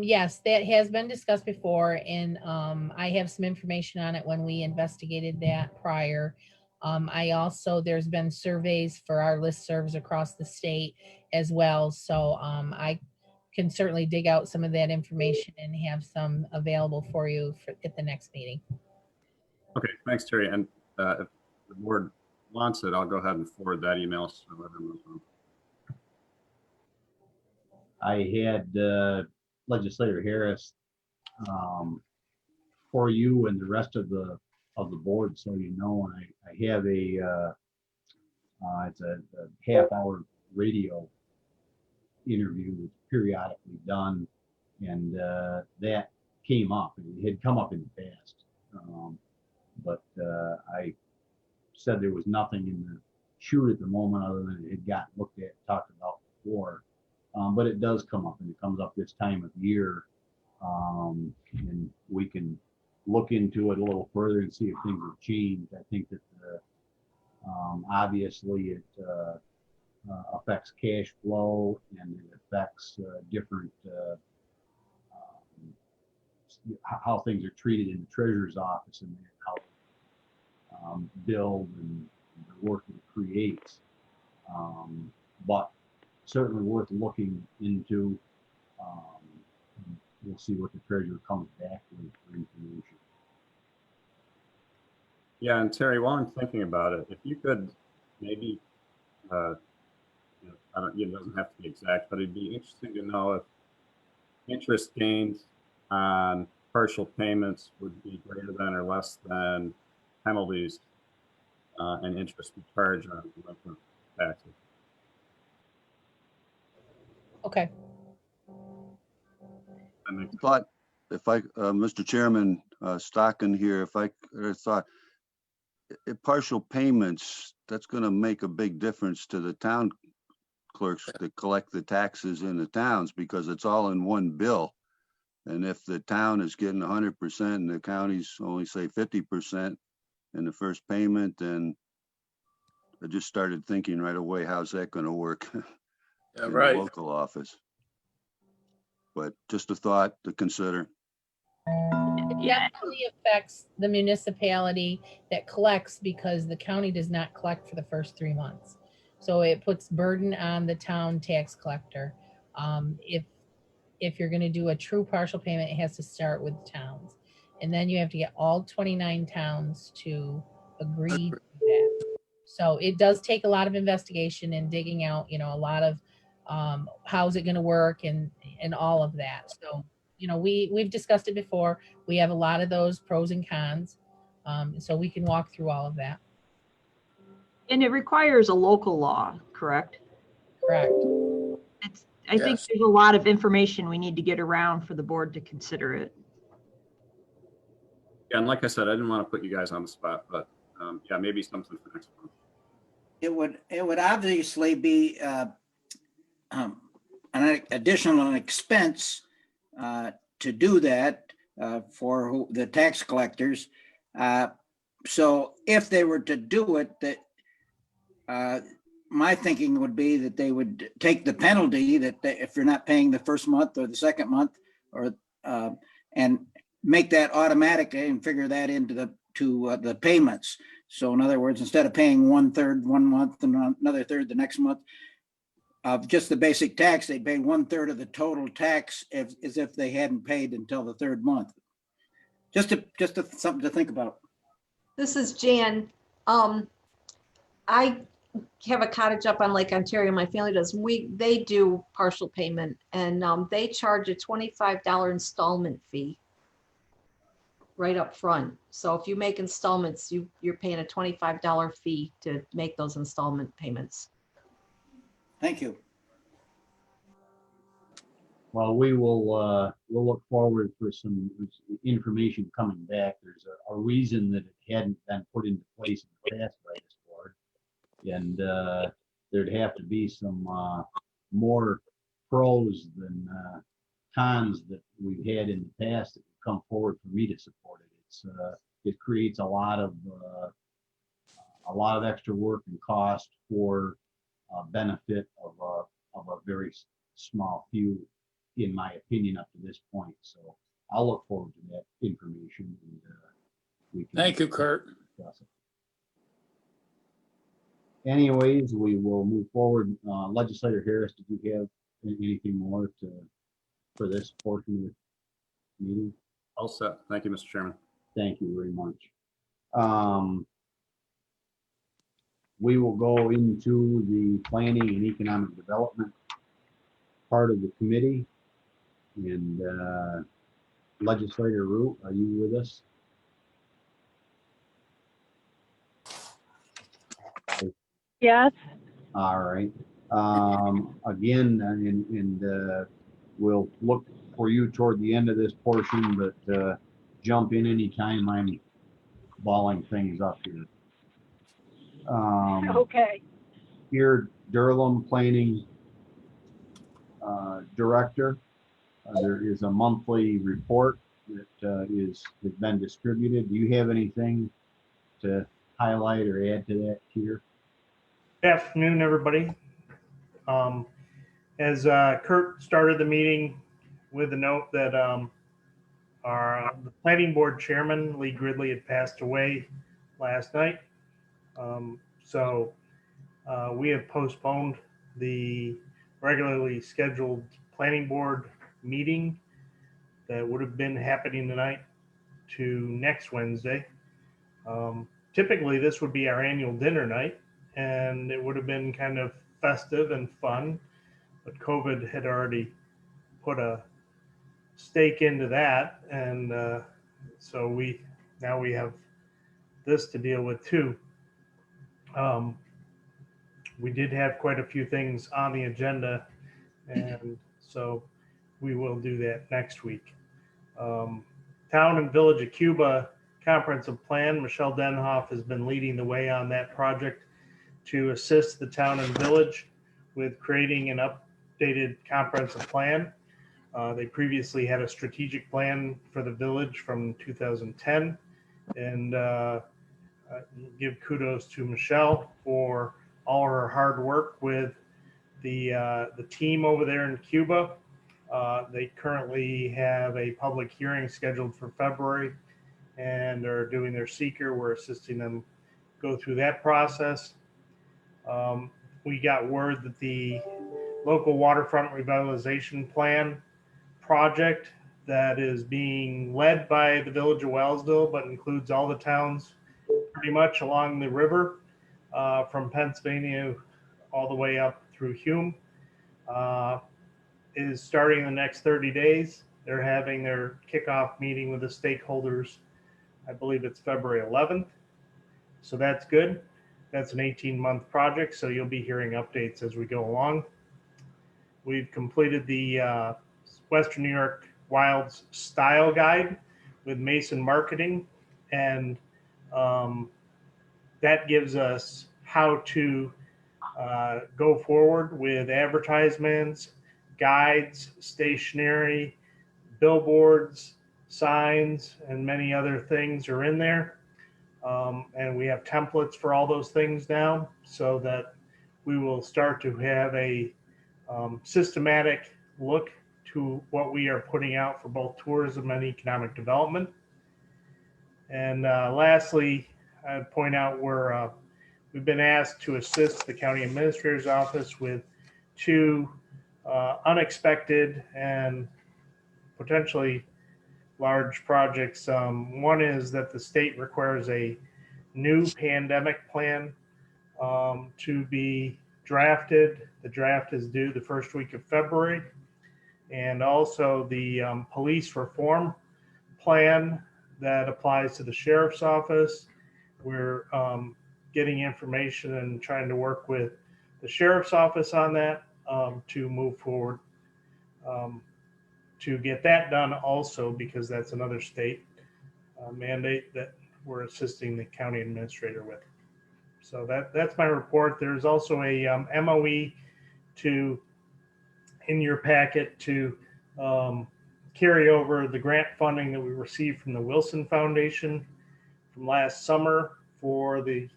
Yes, that has been discussed before, and I have some information on it when we investigated that prior. There's been surveys for our listservs across the state as well. So I can certainly dig out some of that information and have some available for you at the next meeting.
Okay, thanks, Terry. And if the board wants it, I'll go ahead and forward that email. So everyone knows.
I had Legislator Harris for you and the rest of the board, so you know, I have it's a half-hour radio interview that's periodically done, and that came up. It had come up in the past, but I said there was nothing in the chute at the moment other than it had got looked at, talked about before. But it does come up, and it comes up this time of year, and we can look into it a little further and see if things have changed. I think that obviously it affects cash flow, and it affects different how things are treated in the treasurer's office and how build and the work it creates. But certainly worth looking into. We'll see what the treasurer comes back with for information.
Yeah, and Terry, while I'm thinking about it, if you could maybe, it doesn't have to be exact, but it'd be interesting to know if interest gained on partial payments would be greater than or less than penalties and interest we charge on delinquent taxes.
Okay.
Thought if I, Mr. Chairman, Stockton here, if I thought if partial payments, that's going to make a big difference to the town clerks that collect the taxes in the towns, because it's all in one bill. And if the town is getting 100% and the county's only say 50% in the first payment, then I just started thinking right away, how's that going to work in the local office? But just a thought to consider.
It definitely affects the municipality that collects, because the county does not collect for the first 3 months. So it puts burden on the town tax collector. If you're going to do a true partial payment, it has to start with towns. And then you have to get all 29 towns to agree to that. So it does take a lot of investigation and digging out, a lot of how's it going to work and all of that. So, we've discussed it before. We have a lot of those pros and cons. So we can walk through all of that.
And it requires a local law, correct?
Correct.
I think there's a lot of information we need to get around for the board to consider it.
Yeah, and like I said, I didn't want to put you guys on the spot, but yeah, maybe something for next month.
It would obviously be an additional expense to do that for the tax collectors. So if they were to do it, that my thinking would be that they would take the penalty that if you're not paying the first month or the second month, or and make that automatic and figure that into the payments. So in other words, instead of paying 1/3 1 month and another third the next month of just the basic tax, they pay 1/3 of the total tax as if they hadn't paid until the third month. Just something to think about.
This is Jan. I have a cottage up on Lake Ontario. My family does. They do partial payment, and they charge a $25 installment fee right up front. So if you make installments, you're paying a $25 fee to make those installment payments.
Thank you.
Well, we'll look forward for some information coming back. There's a reason that it hadn't been put into place in the past by this board, and there'd have to be some more pros than cons that we've had in the past that would come forward for me to support it. It creates a lot of extra work and cost for benefit of a very small few, in my opinion, up to this point. So I'll look forward to that information, and we can.
Thank you, Kurt.
Discuss it. anyways, we will move forward. Legislator Harris, did you have anything more for this portion of the meeting?
All set. Thank you, Mr. Chairman.
Thank you very much. We will go into the planning and economic development part of the committee. And Legislator Root, are you with us?
Yes.
All right. Again, we'll look for you toward the end of this portion, but jump in anytime I'm balling things up here.
Okay.
Here, Durham Planning Director. There is a monthly report that has been distributed. Do you have anything to highlight or add to that here?
Good afternoon, everybody. As Kurt started the meeting with a note that the planning board chairman, Lee Gridley, had passed away last night. So we have postponed the regularly scheduled planning board meeting that would have been happening tonight to next Wednesday. Typically, this would be our annual dinner night, and it would have been kind of festive and fun, but COVID had already put a stake into that, and so we have this to deal with too. We did have quite a few things on the agenda, and so we will do that next week. Town and Village of Cuba Comprehensive Plan, Michelle Denhoff has been leading the way on that project to assist the town and village with creating an updated comprehensive plan. They previously had a strategic plan for the village from 2010, and give kudos to Michelle for all her hard work with the team over there in Cuba. They currently have a public hearing scheduled for February and are doing their seeker. We're assisting them go through that process. We got word that the local waterfront revitalization plan project that is being led by the village of Wellsville, but includes all the towns pretty much along the river from Pennsylvania all the way up through Hume, is starting in the next 30 days. They're having their kickoff meeting with the stakeholders. I believe it's February 11th. So that's good. That's an 18-month project, so you'll be hearing updates as we go along. We've completed the Western New York Wilds Style Guide with Mason Marketing, and that gives us how to go forward with advertisements, guides, stationery, billboards, signs, and many other things are in there. And we have templates for all those things now, so that we will start to have a systematic look to what we are putting out for both tourism and economic development. And lastly, I'd point out we've been asked to assist the county administrator's office with two unexpected and potentially large projects. One is that the state requires a new pandemic plan to be drafted. The draft is due the first week of February. And also the police reform plan that applies to the sheriff's office. We're getting information and trying to work with the sheriff's office on that to move forward to get that done also, because that's another state mandate that we're assisting the county administrator with. So that's my report. There's also a MOE in your packet to carry over the grant funding that we received from the Wilson Foundation from last summer for the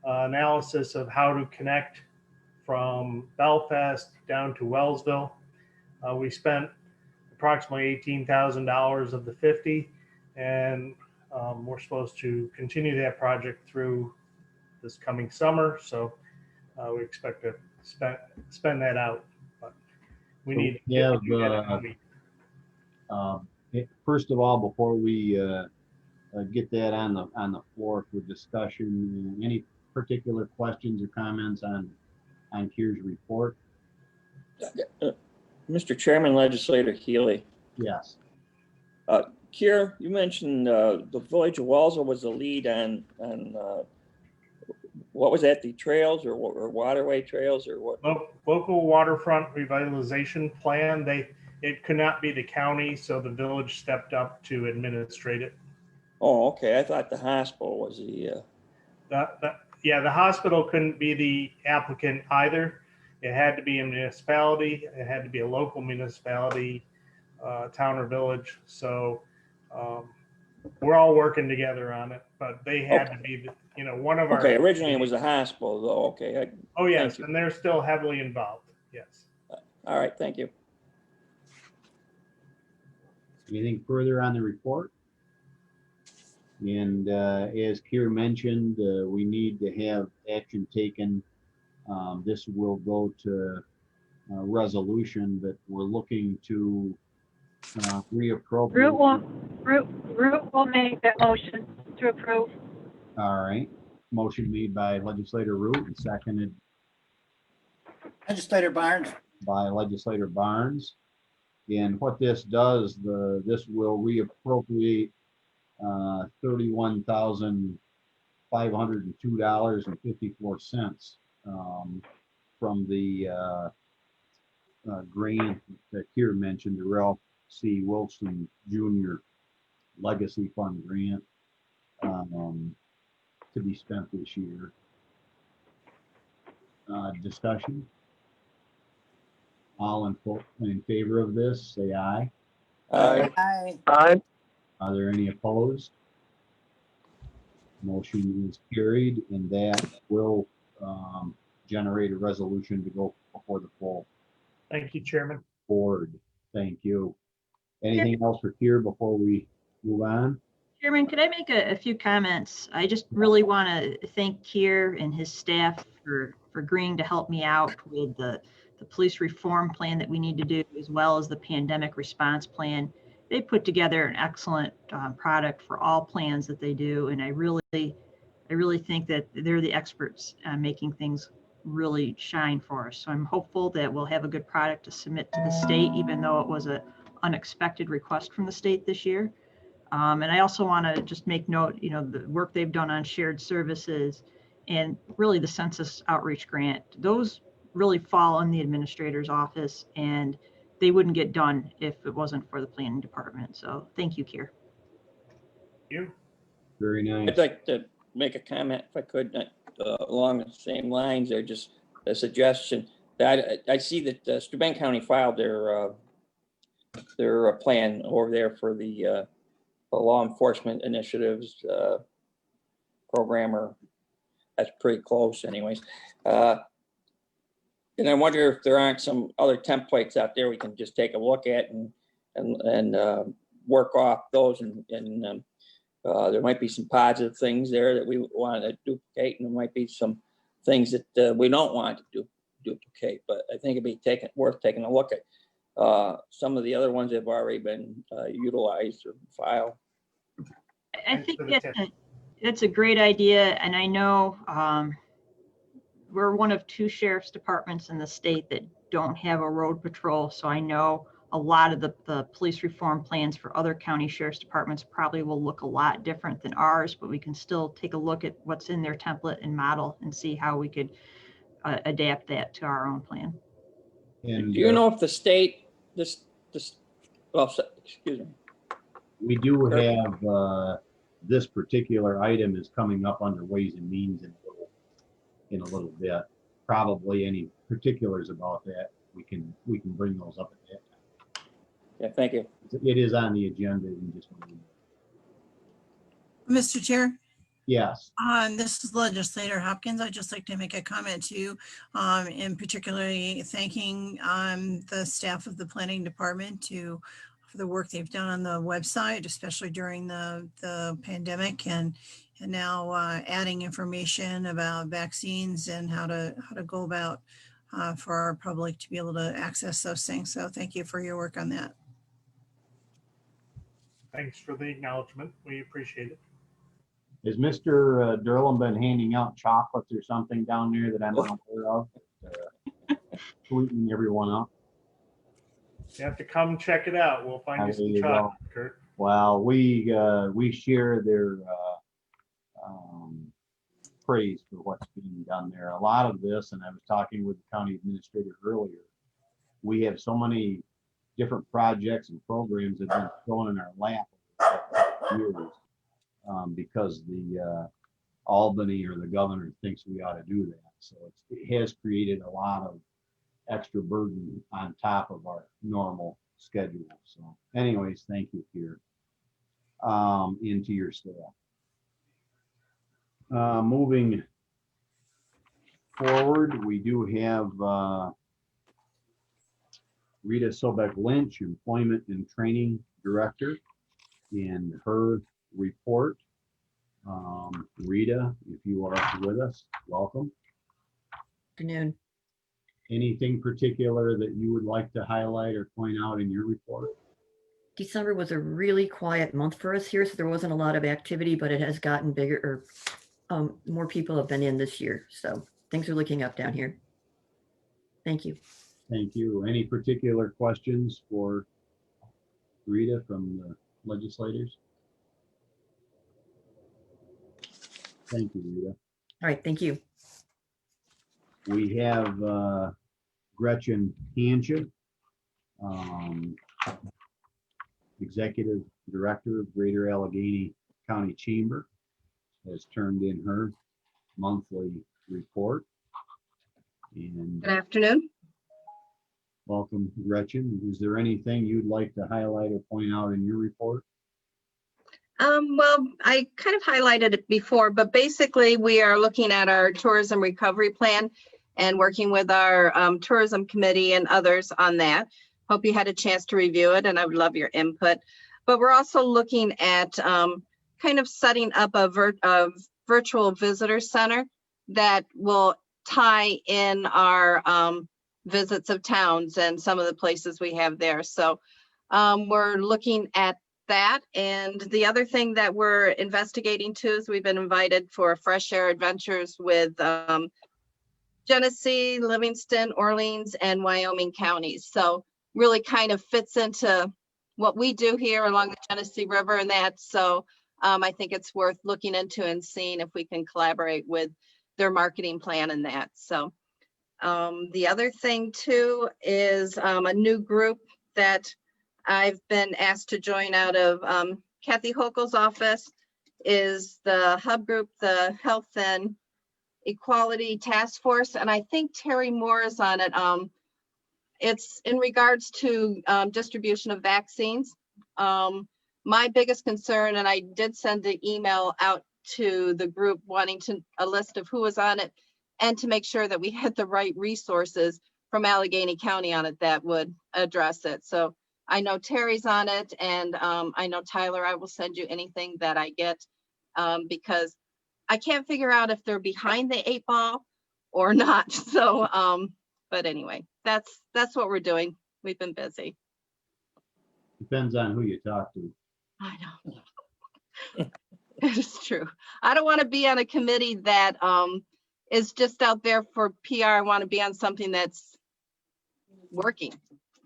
analysis of how to connect from Belfast down to Wellsville. We spent approximately $18,000 of the 50, and we're supposed to continue that project through this coming summer. So we expect to spend that out. But we
So
need to
we have,
do that in a week.
First of all, before we get that on the floor for discussion, any particular questions or comments on Kier's report?
Mr. Chairman, Legislator Healy.
Yes.
Kier, you mentioned the Village of Walsall was the lead on what was that, the trails or waterway trails or what?
Local waterfront revitalization plan. It could not be the county, so the village stepped up to administrate it.
Oh, okay. I thought the hospital was the.
Yeah, the hospital couldn't be the applicant either. It had to be a municipality. It had to be a local municipality, town or village. So we're all working together on it, but they had to be, one of our.
Okay, originally it was the hospital though. Okay.
Oh, yes, and they're still heavily involved. Yes.
All right, thank you.
Anything further on the report? And as Kier mentioned, we need to have action taken. This will go to resolution, but we're looking to reappropriate.
Root will make that motion to approve.
All right. Motion made by Legislator Root and seconded
Legislator Barnes.
by Legislator Barnes. And what this does, this will reappropriate $31,502.54 from the grant that Kier mentioned, the Ralph C. Wilson Jr. Legacy Fund grant to be spent this year. Discussion? All in favor of this, say aye.
Aye.
Aye.
Aye.
Are there any opposed? Motion is carried, and that will generate a resolution to go before the full
Thank you, Chairman.
board. Thank you. Anything else for Kier before we move on?
Chairman, could I make a few comments? I just really want to thank Kier and his staff for agreeing to help me out with the police reform plan that we need to do, as well as the pandemic response plan. They put together an excellent product for all plans that they do, and I really think that they're the experts making things really shine for us. So I'm hopeful that we'll have a good product to submit to the state, even though it was an unexpected request from the state this year. And I also want to just make note, the work they've done on shared services and really the census outreach grant, those really fall in the administrator's office, and they wouldn't get done if it wasn't for the planning department. So thank you, Kier.
Thank you.
Very nice.
I'd like to make a comment if I could, along the same lines, or just a suggestion. That I see that Steuben County filed their plan over there for the law enforcement initiatives program, or that's pretty close anyways. And I wonder if there aren't some other templates out there we can just take a look at and work off those, and there might be some positive things there that we want to duplicate, and there might be some things that we don't want to duplicate. But I think it'd be worth taking a look at. Some of the other ones have already been utilized or filed.
I think that's a great idea, and I know we're one of 2 sheriff's departments in the state that don't have a road patrol, so I know a lot of the police reform plans for other county sheriff's departments probably will look a lot different than ours, but we can still take a look at what's in their template and model and see how we could adapt that to our own plan.
And
do you know if the state, well, excuse me.
We do have this particular item is coming up under Ways and Means in a little bit. Probably any particulars about that, we can bring those up at that time.
Yeah, thank you.
It is on the agenda.
Mr. Chair?
Yes.
This is Legislator Hopkins. I'd just like to make a comment too, and particularly thanking the staff of the planning department for the work they've done on the website, especially during the pandemic, and and now adding information about vaccines and how to go about for our public to be able to access those things. So thank you for your work on that.
Thanks for the acknowledgement. We appreciate it.
Has Mr. Derlin been handing out chocolates or something down there that I'm not aware of? Sweetening everyone up?
You have to come check it out. We'll find you
There
some
you go.
chocolate, Kurt.
Well, we share their praise for what's being done there. A lot of this, and I was talking with the county administrator earlier, we have so many different projects and programs that have been thrown in our lap over years because the Albany or the governor thinks we ought to do that. So it has created a lot of extra burden on top of our normal schedule. So anyways, thank you, Pierre, into your staff. Moving forward, we do have Rita Sobek Lynch, Employment and Training Director, in her report. Rita, if you are with us, welcome.
Afternoon.
Anything particular that you would like to highlight or point out in your report?
December was a really quiet month for us here, so there wasn't a lot of activity, but it has gotten bigger, or more people have been in this year. So things are looking up down here. Thank you.
Thank you. Any particular questions for Rita from the legislators? Thank you, Rita.
All right, thank you.
We have Gretchen Hancha, Executive Director of Greater Allegheny County Chamber, has turned in her monthly report. And
good afternoon.
Welcome, Gretchen. Is there anything you'd like to highlight or point out in your report?
Well, I kind of highlighted it before, but basically we are looking at our tourism recovery plan and working with our tourism committee and others on that. Hope you had a chance to review it, and I would love your input. But we're also looking at kind of setting up a virtual visitor center that will tie in our visits of towns and some of the places we have there. So we're looking at that. And the other thing that we're investigating too is we've been invited for Fresh Air Adventures with Genesee, Livingston, Orleans, and Wyoming counties. So really kind of fits into what we do here along the Genesee River and that. So I think it's worth looking into and seeing if we can collaborate with their marketing plan and that. So the other thing too is a new group that I've been asked to join out of Kathy Hochul's office, is the hub group, the Health and Equality Task Force. And I think Terry Moore is on it. It's in regards to distribution of vaccines. My biggest concern, and I did send an email out to the group wanting a list of who was on it and to make sure that we had the right resources from Allegheny County on it that would address it. So I know Terry's on it, and I know Tyler, I will send you anything that I get because I can't figure out if they're behind the 8 ball or not. So, but anyway, that's what we're doing. We've been busy.
Depends on who you talk to.
I know. It is true. I don't want to be on a committee that is just out there for PR. I want to be on something that's working.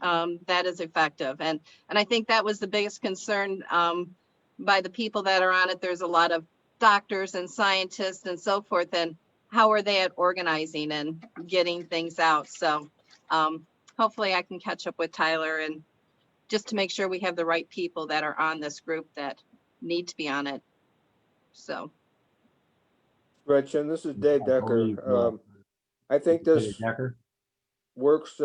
That is effective. And I think that was the biggest concern by the people that are on it. There's a lot of doctors and scientists and so forth, and how are they at organizing and getting things out? So hopefully I can catch up with Tyler and just to make sure we have the right people that are on this group that need to be on it. So.
Gretchen, this is Dave Decker. I think this works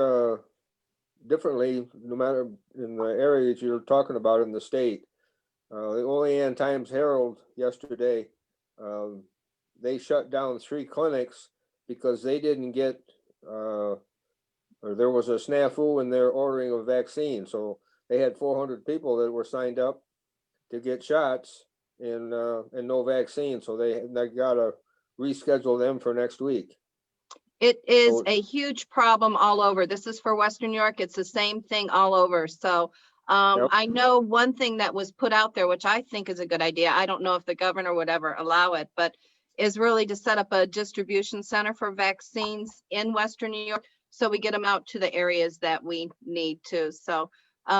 differently no matter in the area that you're talking about in the state. The Olean Times Herald yesterday, they shut down 3 clinics because they didn't get, or there was a snafu in their ordering of vaccine. So they had 400 people that were signed up to get shots, and no vaccine, so they gotta reschedule them for next week.
It is
So-
a huge problem all over. This is for Western New York. It's the same thing all over. So
Yep.
I know one thing that was put out there, which I think is a good idea. I don't know if the governor would ever allow it, but is really to set up a distribution center for vaccines in Western New York. So we get them out to the areas that we need to. So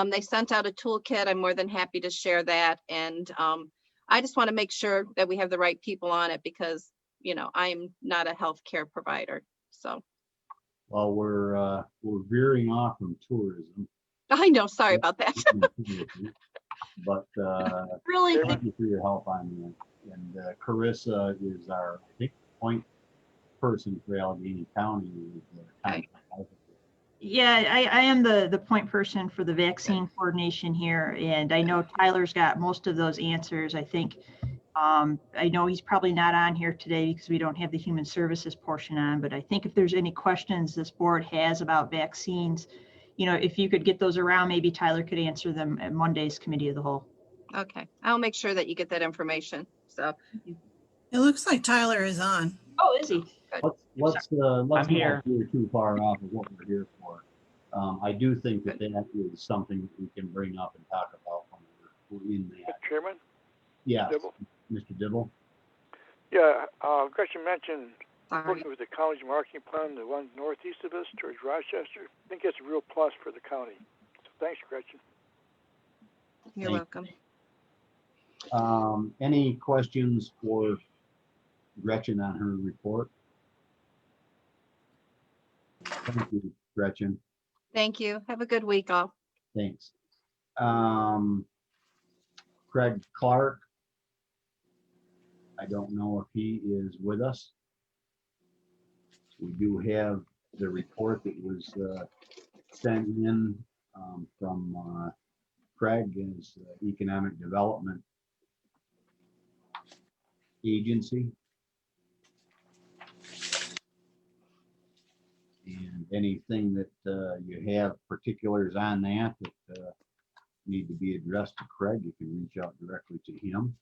they sent out a toolkit. I'm more than happy to share that. And I just want to make sure that we have the right people on it because, you know, I'm not a healthcare provider. So
Well, we're veering off from tourism.
I know, sorry about that.
But
Really?
thank you for your help on that. And Carissa is our, I think, point person for Allegheny County.
Yeah, I am the point person for the vaccine coordination here, and I know Tyler's got most of those answers. I think I know he's probably not on here today because we don't have the human services portion on, but I think if there's any questions this board has about vaccines, you know, if you could get those around, maybe Tyler could answer them at Monday's committee of the whole.
Okay, I'll make sure that you get that information. So
It looks like Tyler is on.
Oh, is he?
Let's
I'm
not
here.
veer too far off of what we're here for. I do think that that is something that we can bring up and talk about when we're in that.
Chairman?
Yes,
Dibble?
Mr. Dibble.
Yeah, Gretchen mentioned working with the county's marketing plan, the one northeast of us towards Rochester. I think that's a real plus for the county. So thanks, Gretchen.
you're welcome.
Any questions for Gretchen on her report? Thank you, Gretchen.
Thank you. Have a good week all.
Thanks. Craig Clark. I don't know if he is with us. We do have the report that was sent in from Craig, his Economic Development Agency. And anything that you have particulars on that need to be addressed to Craig, you can reach out directly to him.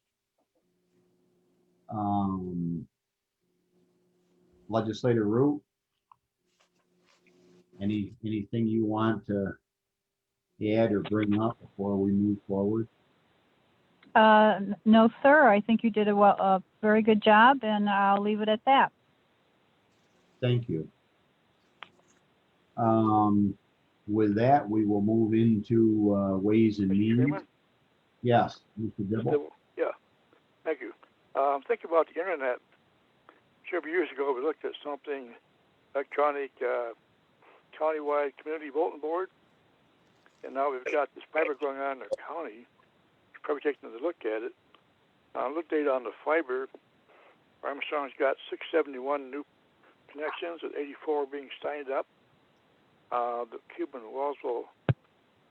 Legislator Root, anything you want to add or bring up before we move forward?
No, sir. I think you did a very good job, and I'll leave it at that.
Thank you. With that, we will move into Ways and Means.
Chairman?
Yes, Mr. Dibble.
Yeah, thank you. Think about the internet. Several years ago, we looked at something electronic countywide community bulletin board, and now we've got this fiber going on in the county. We're probably taking another look at it. Look data on the fiber. Armstrong's got 671 new connections, with 84 being signed up. The Cuba and Wallsville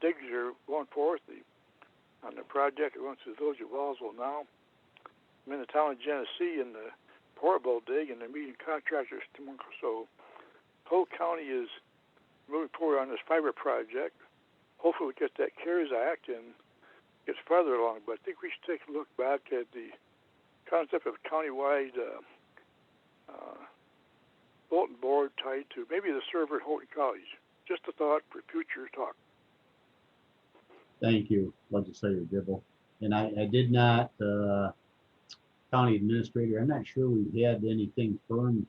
digs are going forth on the project. We're going through the village of Wallsville now. I'm in the town of Genesee in the Portable dig, and they're meeting contractors tomorrow. So the whole county is moving forward on this fiber project. Hopefully we get that CARES Act and gets farther along. But I think we should take a look back at the concept of countywide bulletin board tied to maybe the server at Houghton College. Just a thought for future talk.
Thank you, Legislator Dibble. And I did not, County Administrator, I'm not sure we had anything firm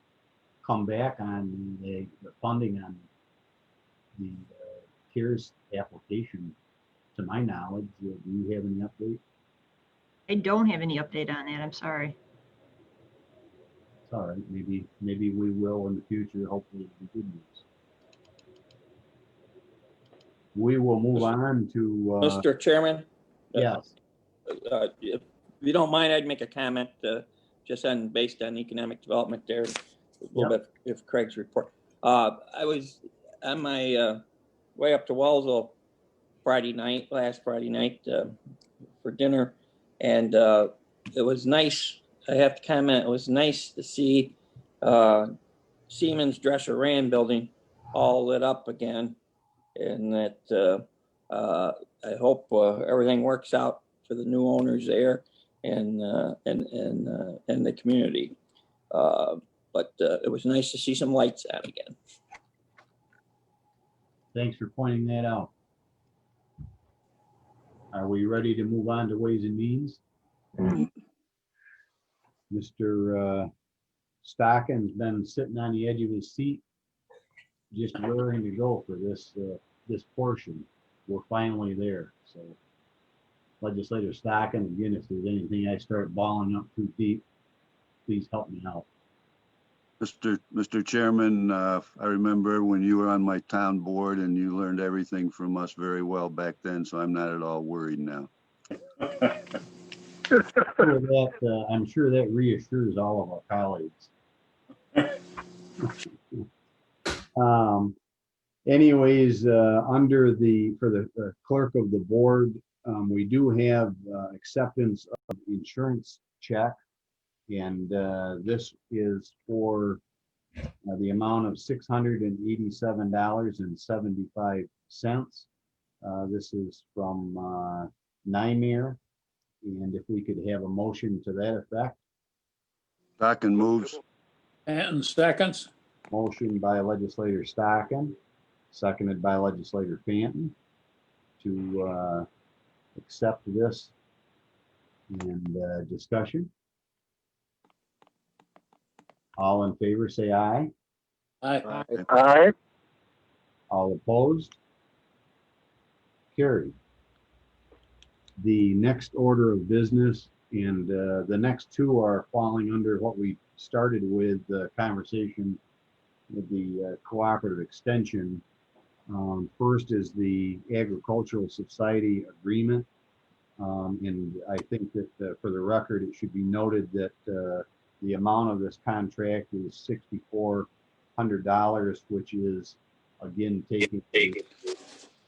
come back on the funding on the CARES application, to my knowledge. Do you have any update?
I don't have any update on that. I'm sorry.
It's all right. Maybe we will in the future. Hopefully it'll be good news. We will move on to
Mr. Chairman?
Yes.
If you don't mind, I'd make a comment just based on economic development there, a little bit of Craig's report. I was on my way up to Wallsville last Friday night for dinner, and it was nice. I have to comment, it was nice to see Siemens Dresser Rand building all lit up again, and that I hope everything works out for the new owners there. and the community. But it was nice to see some lights out again.
Thanks for pointing that out. Are we ready to move on to Ways and Means? Mr. Stocken's been sitting on the edge of his seat, just raring to go for this portion. We're finally there. So, Legislator Stocken, again, if there's anything I start balling up too deep, please help me out.
Mr. Chairman, I remember when you were on my town board and you learned everything from us very well back then, so I'm not at all worried now.
I'm sure that reassures all of our colleagues. Anyways, for the clerk of the board, we do have acceptance of insurance check, and this is for the amount of $687.75. This is from NYMER, and if we could have a motion to that effect.
Stocken moves.
And seconds.
Motion by Legislator Stocken, seconded by Legislator Fanton to accept this, and discussion. All in favor, say aye.
Aye.
Aye.
All opposed? Carried. The next order of business, and the next two are falling under what we started with, the conversation with the cooperative extension. First is the Agricultural Society agreement. And I think that for the record, it should be noted that the amount of this contract is $6,400, which is again taking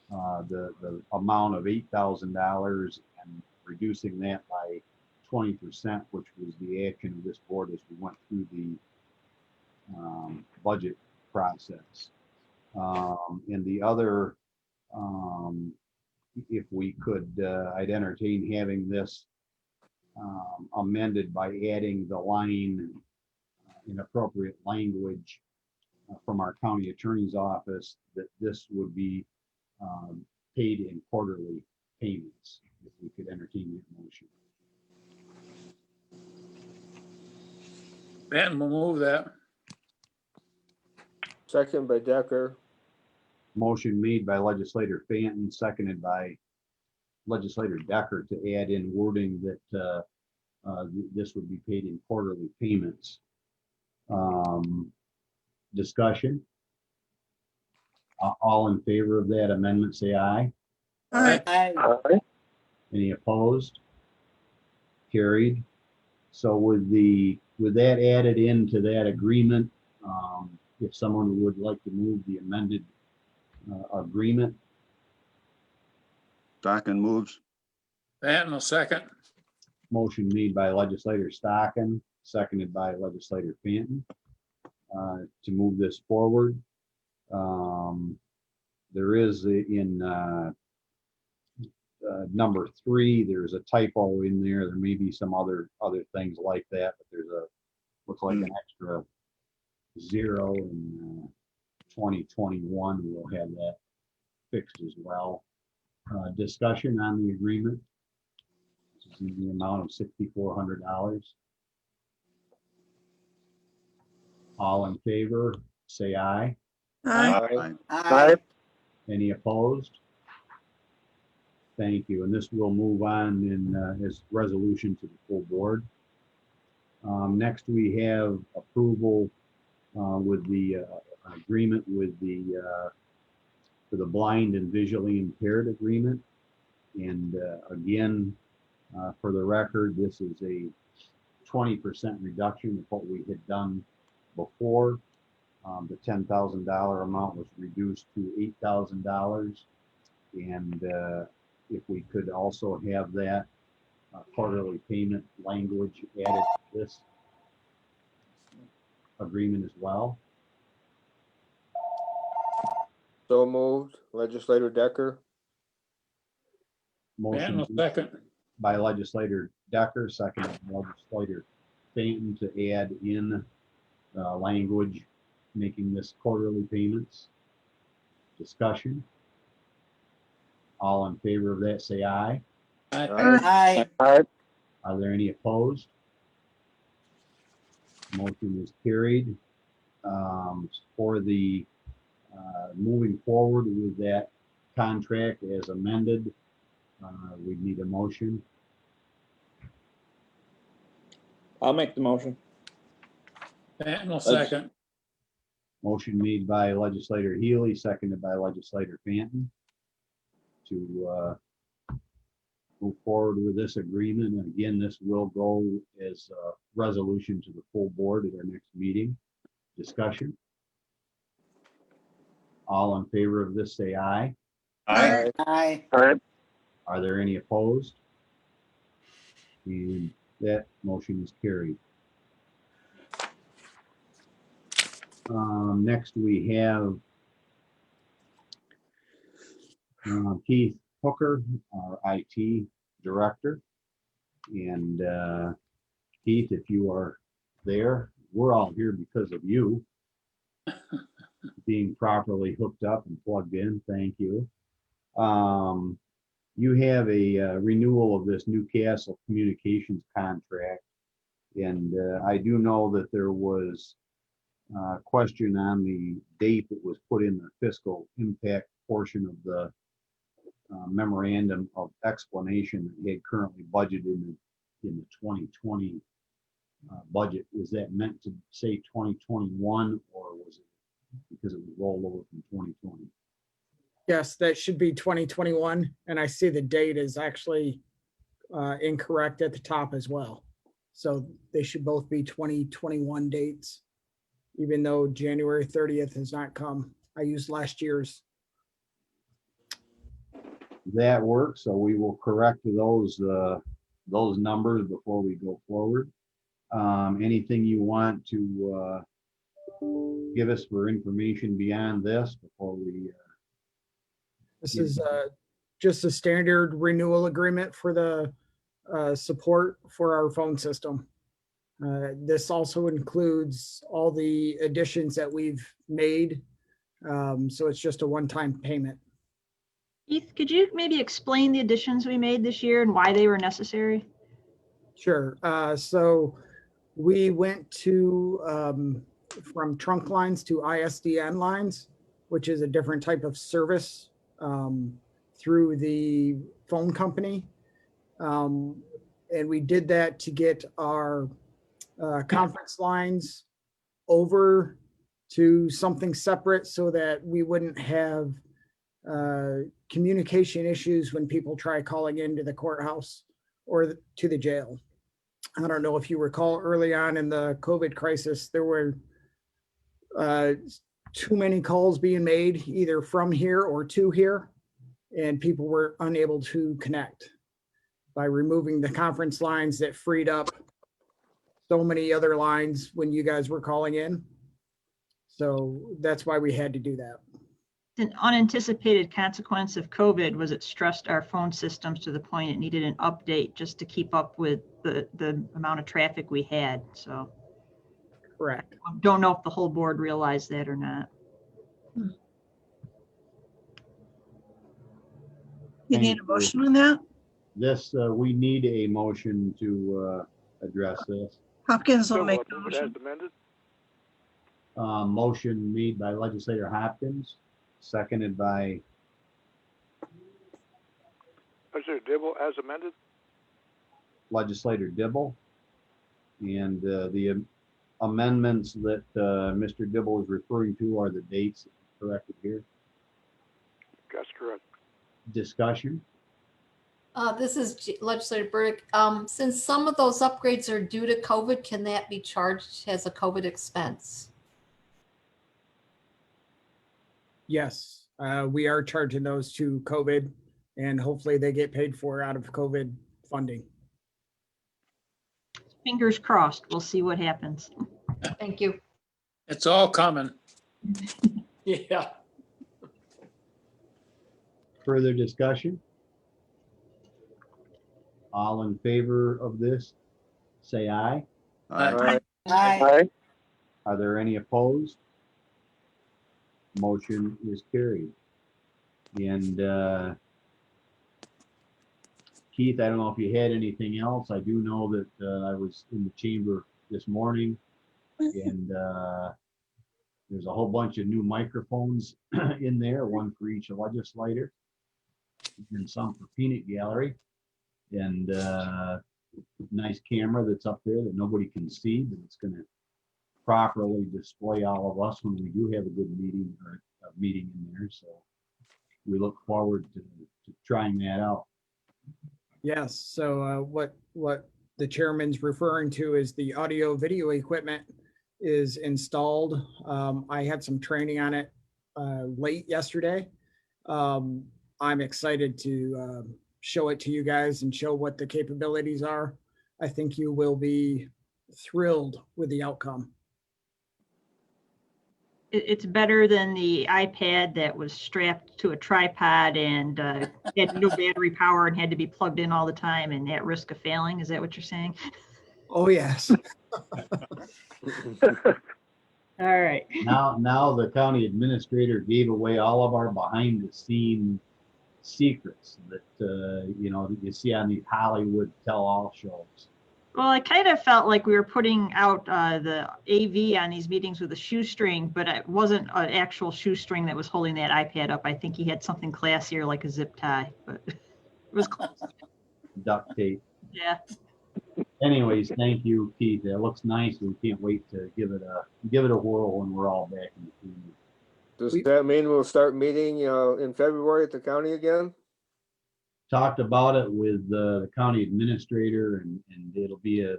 the amount of $8,000 and reducing that by 20%, which was the action of this board as we went through the budget process. And the other, if we could, I'd entertain having this amended by adding the line, inappropriate language from our county attorney's office, that this would be paid in quarterly payments, if we could entertain that motion.
Benton will move that.
Second by Decker.
Motion made by Legislator Fanton, seconded by Legislator Decker to add in wording that this would be paid in quarterly payments. Discussion. All in favor of that amendment, say aye.
Aye.
Aye.
Any opposed? Carried. So with that added into that agreement, if someone would like to move the amended agreement.
Stocken moves.
Benton will second.
Motion made by Legislator Stocken, seconded by Legislator Fanton to move this forward. There is in number 3, there's a typo in there. There may be some other things like that, but there's looks like an extra 0 in 2021. We'll have that fixed as well. Discussion on the agreement. This is in the amount of $6,400. All in favor, say aye.
Aye.
Aye.
Any opposed? Thank you. And this will move on in as resolution to the full board. Next, we have approval with the agreement with for the blind and visually impaired agreement. And again, for the record, this is a 20% reduction of what we had done before. The $10,000 amount was reduced to $8,000. And if we could also have that quarterly payment language added to this agreement as well.
So moved. Legislator Decker.
Benton will second.
by legislator Decker, seconded by legislator Stanton to add in language making this quarterly payments. Discussion. All in favor of that, say aye.
Aye.
Are there any opposed? Motion is carried. For the moving forward with that contract as amended, we need a motion.
I'll make the motion.
Patton will second.
Motion made by legislator Healy, seconded by legislator Fanton to move forward with this agreement. And again, this will go as a resolution to the full board at our next meeting. Discussion. All in favor of this, say aye.
Aye.
Aye.
Are there any opposed? And that motion is carried. Next, we have Keith Hooker, our IT director. And Keith, if you are there, we're all here because of you being properly hooked up and plugged in. Thank you. You have a renewal of this Newcastle communications contract. And I do know that there was a question on the date that was put in the fiscal impact portion of the memorandum of explanation that they had currently budgeted in the 2020 budget. Is that meant to say 2021, or was it because it was rolled over from 2020?
Yes, that should be 2021. And I see the date is actually incorrect at the top as well. So they should both be 2021 dates, even though January 30th has not come. I used last year's.
That works. So we will correct those numbers before we go forward. Anything you want to give us for information beyond this before we?
This is just a standard renewal agreement for the support for our phone system. This also includes all the additions that we've made. So it's just a one-time payment.
Keith, could you maybe explain the additions we made this year and why they were necessary?
Sure. So we went to from trunk lines to ISDN lines, which is a different type of service through the phone company. And we did that to get our conference lines over to something separate so that we wouldn't have communication issues when people try calling into the courthouse or to the jail. I don't know if you recall early on in the COVID crisis, there were too many calls being made either from here or to here, and people were unable to connect. By removing the conference lines, that freed up so many other lines when you guys were calling in. So that's why we had to do that.
An unanticipated consequence of COVID was it stressed our phone systems to the point it needed an update just to keep up with the amount of traffic we had. So
correct.
Don't know if the whole board realized that or not.
You need a motion on that?
This, we need a motion to address this.
Hopkins will make the motion.
As amended?
Motion made by legislator Hopkins, seconded by
Legislator Dibble as amended?
legislator Dibble. And the amendments that Mr. Dibble is referring to are the dates corrected here.
That's correct.
Discussion.
This is Legislator Burdick. Since some of those upgrades are due to COVID, can that be charged as a COVID expense?
Yes, we are charging those to COVID, and hopefully they get paid for out of COVID funding.
Fingers crossed. We'll see what happens.
Thank you.
It's all coming. Yeah.
Further discussion? All in favor of this, say aye.
Aye.
Aye.
Are there any opposed? Motion is carried. And Keith, I don't know if you had anything else. I do know that I was in the chamber this morning, and there's a whole bunch of new microphones in there, one for each legislator, and some for peanut gallery, and nice camera that's up there that nobody can see, but it's going to properly display all of us when we do have a good meeting or a meeting in there. So we look forward to trying that out.
Yes, so what the chairman's referring to is the audio video equipment is installed. I had some training on it late yesterday. I'm excited to show it to you guys and show what the capabilities are. I think you will be thrilled with the outcome.
It's better than the iPad that was strapped to a tripod and had no battery power and had to be plugged in all the time and at risk of failing. Is that what you're saying?
Oh, yes.
All right.
Now the county administrator gave away all of our behind the scene secrets that you know, that you see on these Hollywood tell-all shows.
Well, I kind of felt like we were putting out the AV on these meetings with a shoestring, but it wasn't an actual shoestring that was holding that iPad up. I think he had something classier like a zip tie, but it was close.
Duct tape.
Yeah.
Anyways, thank you, Keith. It looks nice. We can't wait to give it a whirl when we're all back in the community.
Does that mean we'll start meeting in February at the county again?
Talked about it with the county administrator, and it'll be a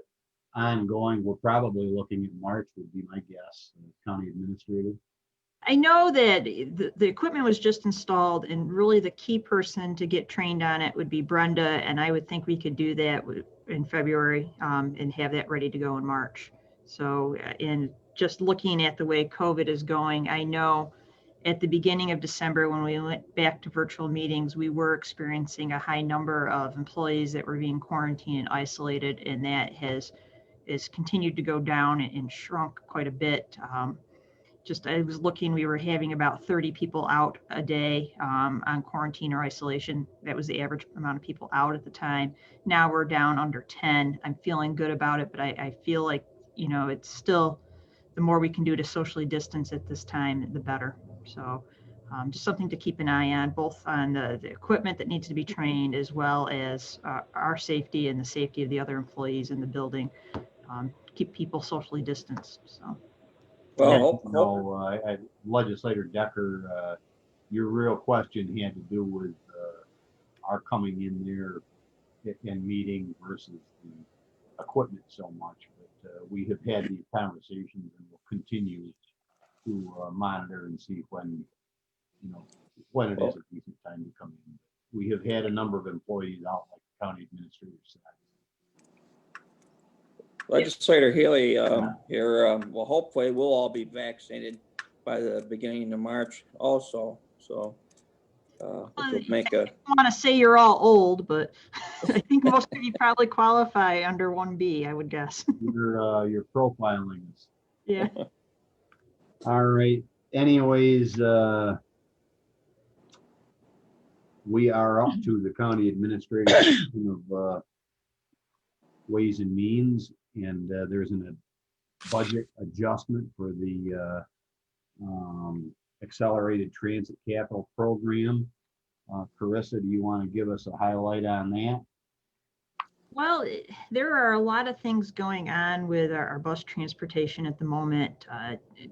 ongoing. We're probably looking at March would be my guess. County administrator.
I know that the equipment was just installed, and really the key person to get trained on it would be Brenda, and I would think we could do that in February and have that ready to go in March. So, and just looking at the way COVID is going, I know at the beginning of December, when we went back to virtual meetings, we were experiencing a high number of employees that were being quarantined and isolated, and that has continued to go down and shrunk quite a bit. I was looking, we were having about 30 people out a day on quarantine or isolation. That was the average amount of people out at the time. Now we're down under 10. I'm feeling good about it, but I feel like, you know, it's still, the more we can do to socially distance at this time, the better. So just something to keep an eye on, both on the equipment that needs to be trained, as well as our safety and the safety of the other employees in the building. Keep people socially distanced. So.
Well, Legislator Decker, your real question had to do with our coming in there and meeting versus the equipment so much. But we have had these conversations and will continue to monitor and see when, you know, when it is a decent time to come in. We have had a number of employees out, like the county administrator said.
Legislator Healy here, well, hopefully we'll all be vaccinated by the beginning of March also. So which will make
I don't want to say you're all old, but I think most of you probably qualify under 1B, I would guess.
You're profiling us.
Yeah.
All right. Anyways, we are up to the county administrator of Ways and Means, and there's a budget adjustment for the Accelerated Transit Capital Program. Carissa, do you want to give us a highlight on that?
Well, there are a lot of things going on with our bus transportation at the moment.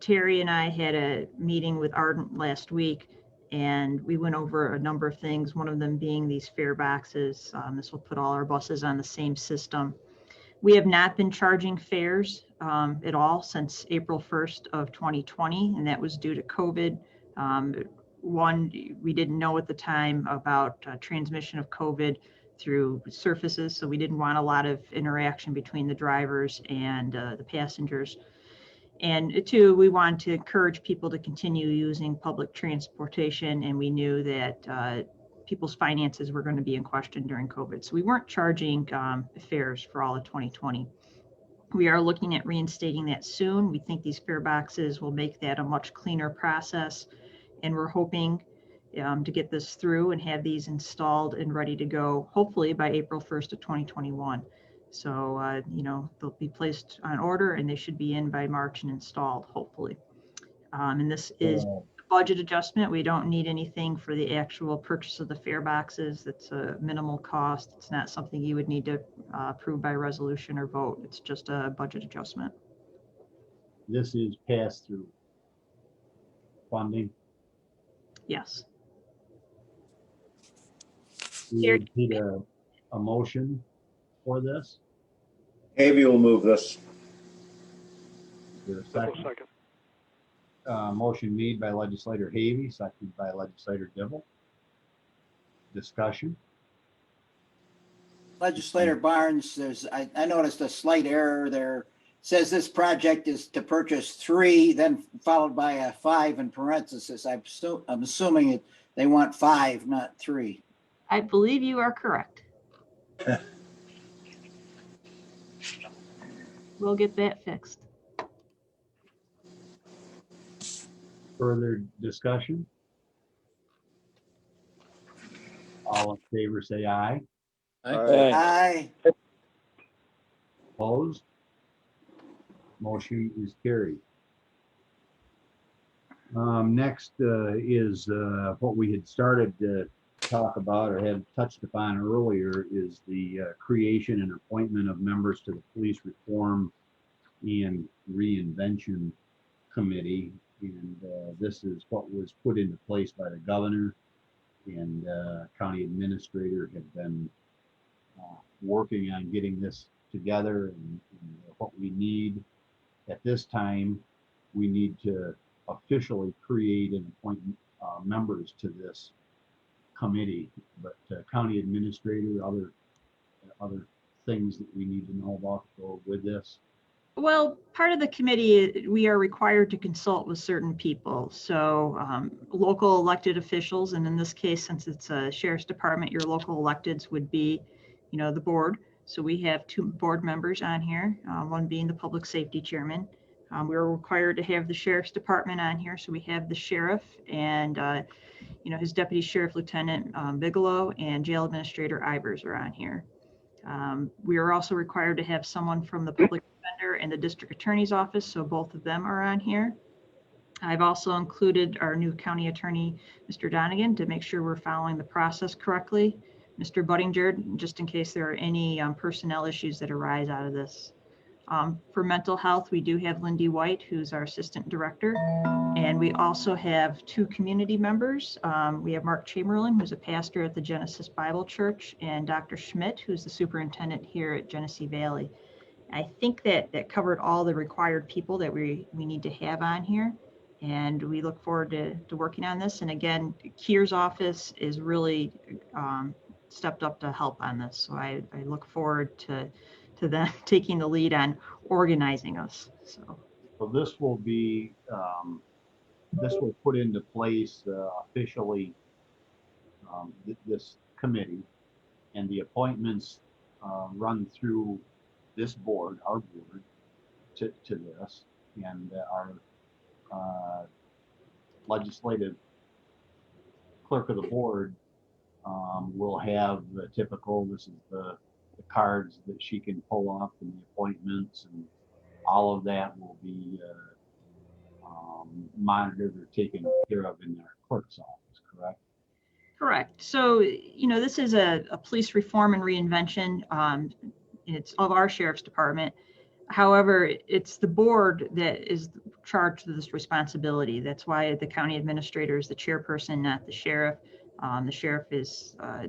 Terry and I had a meeting with Ardent last week, and we went over a number of things, one of them being these fare boxes. This will put all our buses on the same system. We have not been charging fares at all since April 1st of 2020, and that was due to COVID. One, we didn't know at the time about transmission of COVID through surfaces, so we didn't want a lot of interaction between the drivers and the passengers. And two, we want to encourage people to continue using public transportation, and we knew that people's finances were going to be in question during COVID. So we weren't charging fares for all of 2020. We are looking at reinstating that soon. We think these fare boxes will make that a much cleaner process. And we're hoping to get this through and have these installed and ready to go, hopefully by April 1st of 2021. So, you know, they'll be placed on order and they should be in by March and installed, hopefully. And this is a budget adjustment. We don't need anything for the actual purchase of the fare boxes. That's a minimal cost. It's not something you would need to approve by resolution or vote. It's just a budget adjustment.
This is pass-through funding.
Yes.
We would need a motion for this.
Havey will move this.
Is there a second? Motion made by legislator Havey, seconded by legislator Dibble. Discussion.
Legislator Barnes, I noticed a slight error there. It says this project is to purchase 3, then followed by a 5 in parentheses. I'm assuming they want 5, not 3.
I believe you are correct. We'll get that fixed.
Further discussion? All in favor say aye.
Aye.
Opposed? Motion is carried. Next is what we had started to talk about or had touched upon earlier is the creation and appointment of members to the Police Reform and Reinvention Committee. And this is what was put into place by the governor, and county administrator had been working on getting this together. And what we need at this time, we need to officially create and appoint members to this committee. But county administrator, other things that we need to know about to go with this.
Well, part of the committee, we are required to consult with certain people. So local elected officials, and in this case, since it's a sheriff's department, your local electeds would be, you know, the board. So we have 2 board members on here, one being the public safety chairman. We're required to have the sheriff's department on here. So we have the sheriff and, you know, his deputy sheriff, Lieutenant Bigelow, and jail administrator Ivers are on here. We are also required to have someone from the public defender and the district attorney's office, so both of them are on here. I've also included our new county attorney, Mr. Donegan, to make sure we're following the process correctly. Mr. Buddingerd, just in case there are any personnel issues that arise out of this. For mental health, we do have Lindy White, who's our assistant director. And we also have 2 community members. We have Mark Chamberlain, who's a pastor at the Genesis Bible Church, and Dr. Schmidt, who's the superintendent here at Genesee Valley. I think that covered all the required people that we need to have on here. And we look forward to working on this. And again, Kier's office is really stepped up to help on this. So I look forward to them taking the lead on organizing us. So
this will be, this will put into place officially this committee, and the appointments run through this board, our board, to this, and our legislative clerk of the board will have the typical, this is the cards that she can pull off and the appointments, and all of that will be monitored or taken care of in our clerk's office, correct?
Correct. So, you know, this is a police reform and reinvention. It's of our sheriff's department. However, it's the board that is charged with this responsibility. That's why the county administrator is the chairperson, not the sheriff. The sheriff is a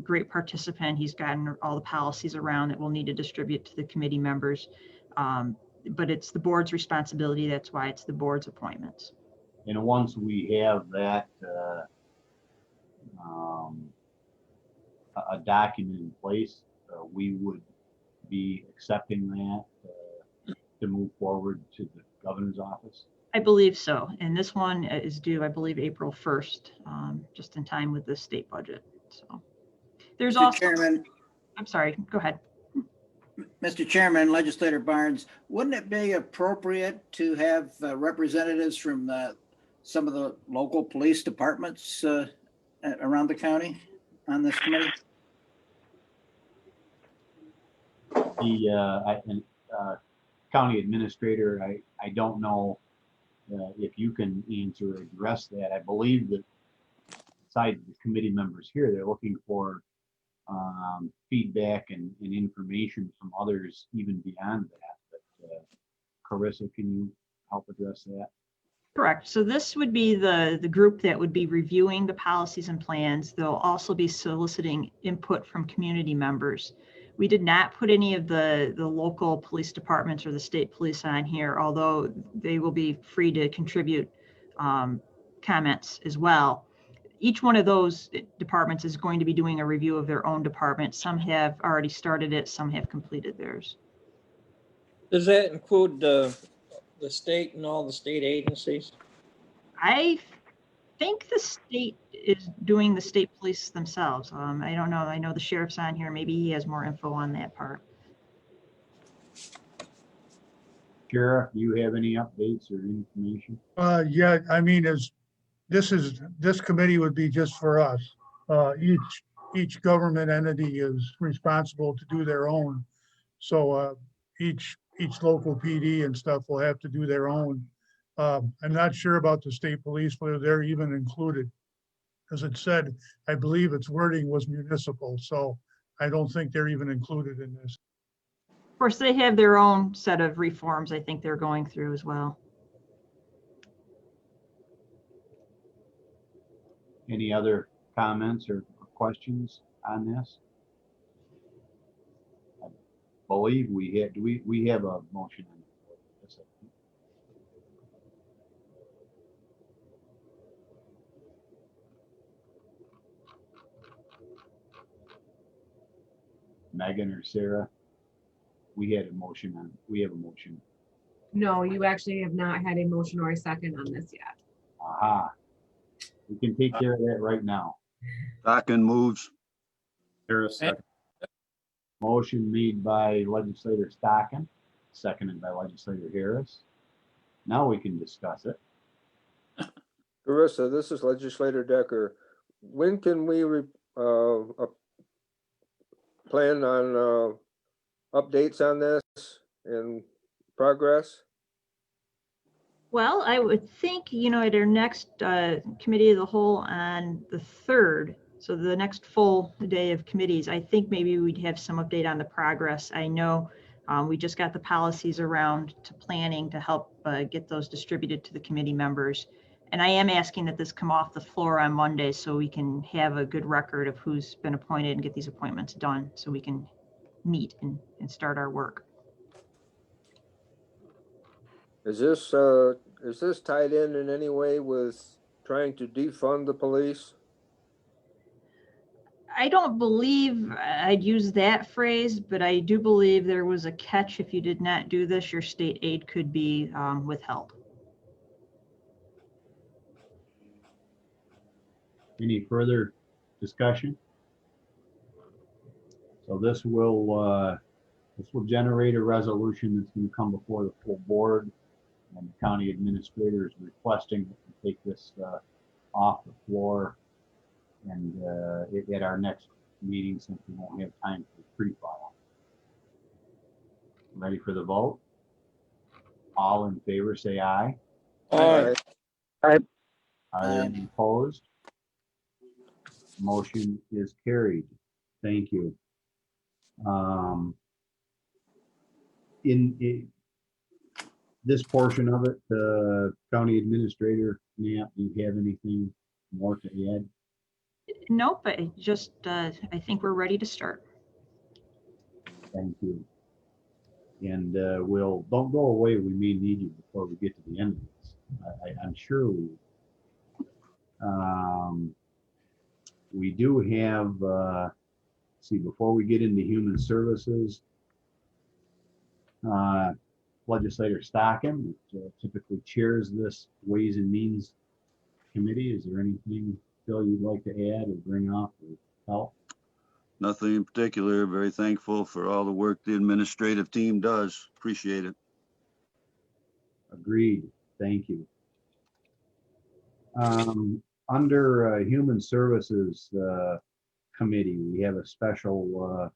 great participant. He's gotten all the policies around that we'll need to distribute to the committee members. But it's the board's responsibility. That's why it's the board's appointments.
And once we have that a document in place, we would be accepting that to move forward to the governor's office.
I believe so. And this one is due, I believe, April 1st, just in time with the state budget. So there's
Mr.
also,
Chairman,
I'm sorry, go ahead.
Mr. Chairman, Legislator Barnes, wouldn't it be appropriate to have representatives from some of the local police departments around the county on this committee?
County administrator, I don't know if you can answer or address that. I believe that besides the committee members here, they're looking for feedback and information from others even beyond that. But Carissa, can you help address that?
Correct. So this would be the group that would be reviewing the policies and plans. They'll also be soliciting input from community members. We did not put any of the local police departments or the state police on here, although they will be free to contribute comments as well. Each one of those departments is going to be doing a review of their own department. Some have already started it, some have completed theirs.
Does that include the state and all the state agencies?
I think the state is doing the state police themselves. I don't know. I know the sheriff's on here. Maybe he has more info on that part.
Sheriff, do you have any updates or information?
Yeah, I mean, this committee would be just for us. Each government entity is responsible to do their own. So each local PD and stuff will have to do their own. I'm not sure about the state police, whether they're even included. As it said, I believe its wording was municipal, so I don't think they're even included in this.
Of course, they have their own set of reforms I think they're going through as well.
Any other comments or questions on this? I believe we have, we have a motion on the floor. Yes, Megan or Sarah, we had a motion on, we have a motion.
No, you actually have not had a motion or a second on this yet.
Aha. We can take care of that right now.
Stocking moves.
Harris, second.
Motion made by legislator Stocking, seconded by legislator Harris. Now we can discuss it.
Carissa, this is Legislator Decker. When can we plan on updates on this and progress?
Well, I would think, at our next committee of the whole on the 3rd, so the next full day of committees, I think maybe we'd have some update on the progress. I know we just got the policies around to planning to help get those distributed to the committee members. And I am asking that this come off the floor on Monday so we can have a good record of who's been appointed and get these appointments done so we can meet and start our work.
Is this tied in any way with trying to defund the police?
I don't believe I'd use that phrase, but I do believe there was a catch. If you did not do this, your state aid could be withheld.
Any further discussion? So this will generate a resolution that's going to come before the full board, and the county administrator is requesting that we take this off the floor and at our next meeting, since we won't have time for pre-file. Ready for the vote? All in favor say aye.
Aye.
Aye.
Are there any opposed? Motion is carried. Thank you. In this portion of it, County Administrator Knapp, do you have anything more to add?
Nope, I just, I think we're ready to start.
Thank you. And don't go away. We may need you before we get to the end of this. I'm sure we will. We do have, see, before we get into human services, Legislator Stockham, that typically chairs this Ways and Means Committee. Is there anything, Phil, you'd like to add or bring up or help?
Nothing in particular. Very thankful for all the work the administrative team does. Appreciate it.
Agreed. Thank you. Under Human Services Committee, we have a special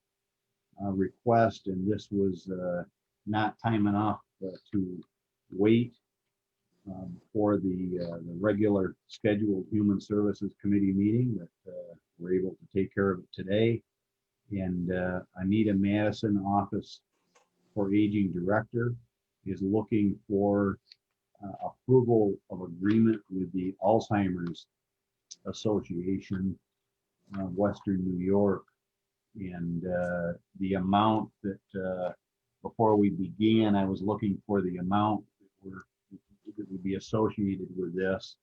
request, and this was not time enough to wait for the regular scheduled Human Services Committee meeting, that we're able to take care of it today. And Anita Madison, Office for Aging Director, is looking for approval of agreement with the Alzheimer's Association of Western New York. And the amount that, before we began, I was looking for the amount that would be associated with this.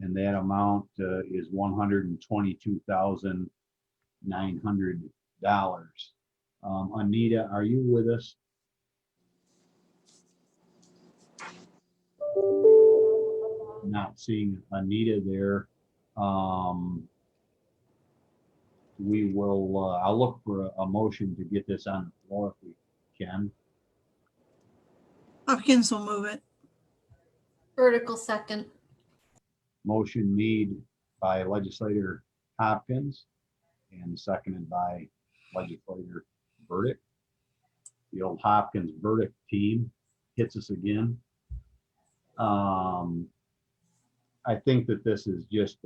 And that amount is $122,900. Anita, are you with us? Not seeing Anita there. We will, I'll look for a motion to get this on the floor if we can.
Hopkins will move it.
Vertical second.
Motion made by Legislator Hopkins and seconded by Legislator Burdick. The old Hopkins Burdick team hits us again. I think that this is just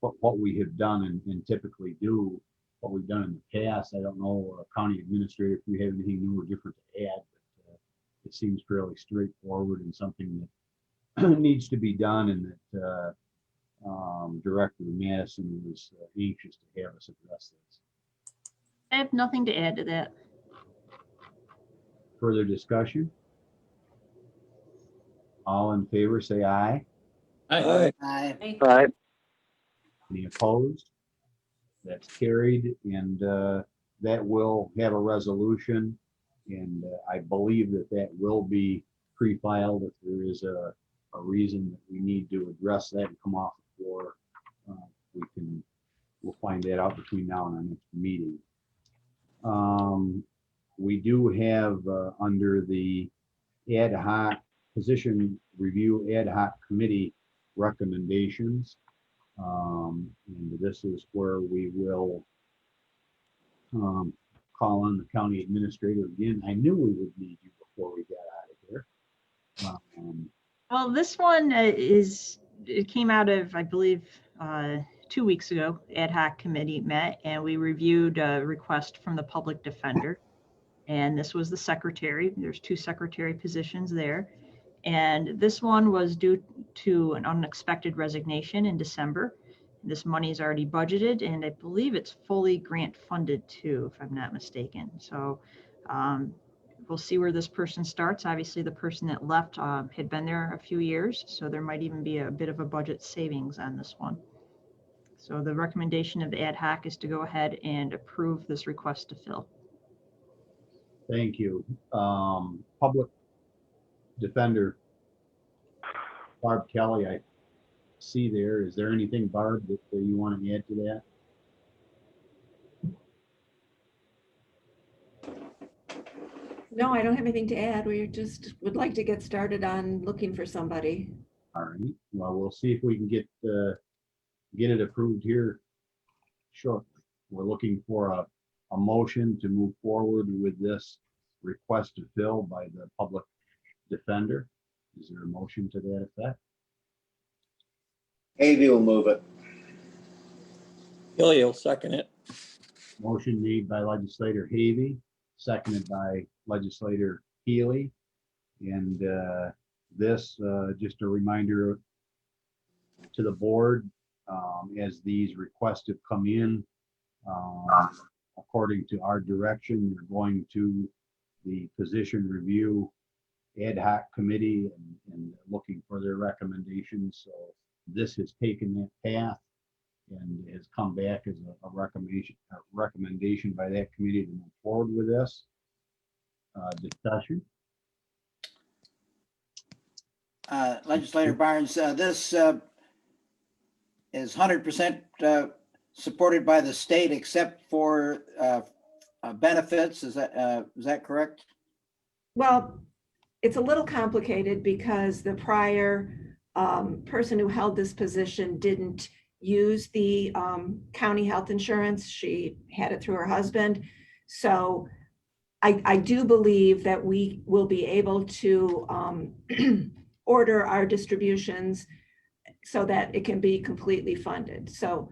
what we have done and typically do, what we've done in the past. I don't know, County Administrator, if you have anything new or different to add, but it seems fairly straightforward and something that needs to be done, and that Director Madison was anxious to have us address this.
I have nothing to add to that.
Further discussion? All in favor, say aye.
Aye.
Aye.
Aye.
Any opposed? That's carried, and that will have a resolution, and I believe that that will be pre-filed if there is a reason that we need to address that and come off the floor. We'll find that out between now and our next meeting. We do have under the ad hoc position review ad hoc committee recommendations. And this is where we will call on the county administrator again. I knew we would need you before we got out of here.
Well, this one it came out of, I believe, 2 weeks ago. Ad hoc committee met and we reviewed a request from the public defender. And this was the secretary. There's 2 secretary positions there. And this one was due to an unexpected resignation in December. This money is already budgeted, and I believe it's fully grant funded too, if I'm not mistaken. So we'll see where this person starts. Obviously, the person that left had been there a few years, so there might even be a bit of a budget savings on this one. So the recommendation of the ad hoc is to go ahead and approve this request to fill.
Thank you. Public defender Barb Kelly, I see there. Is there anything, Barb, that you want to add to that?
No, I don't have anything to add. We just would like to get started on looking for somebody.
All right. Well, we'll see if we can get it approved here shortly. We're looking for a motion to move forward with this request to fill by the public defender. Is there a motion to that effect?
Havy will move it.
Hilly will second it.
Motion made by Legislator Havy, seconded by Legislator Healy. And this, just a reminder to the board, as these requests have come in, according to our direction, they're going to the position review ad hoc committee and looking for their recommendations. So this has taken that path and has come back as a recommendation by that committee to move forward with this discussion.
Legislator Barnes, this is 100% supported by the state except for benefits. Is that correct?
Well, it's a little complicated because the prior person who held this position didn't use the county health insurance. She had it through her husband. So I do believe that we will be able to order our distributions so that it can be completely funded. So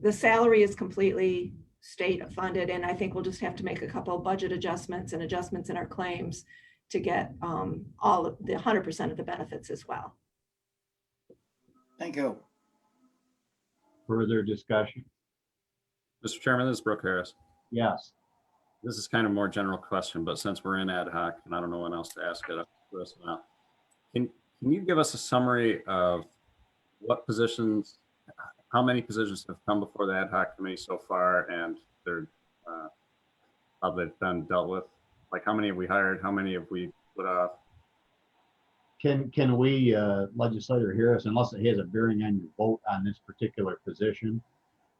the salary is completely state funded, and I think we'll just have to make a couple of budget adjustments and adjustments in our claims to get all of the 100% of the benefits as well.
Thank you.
Further discussion?
Mr. Chairman, this is Brooke Harris.
Yes.
This is kind of a more general question, but since we're in ad hoc and I don't know when else to ask it, can you give us a summary of what positions, how many positions have come before the ad hoc committee so far, and they're how they've been dealt with? Like, how many have we hired? How many have we put off?
Can we, Legislator Harris, unless it has a bearing on your vote on this particular position?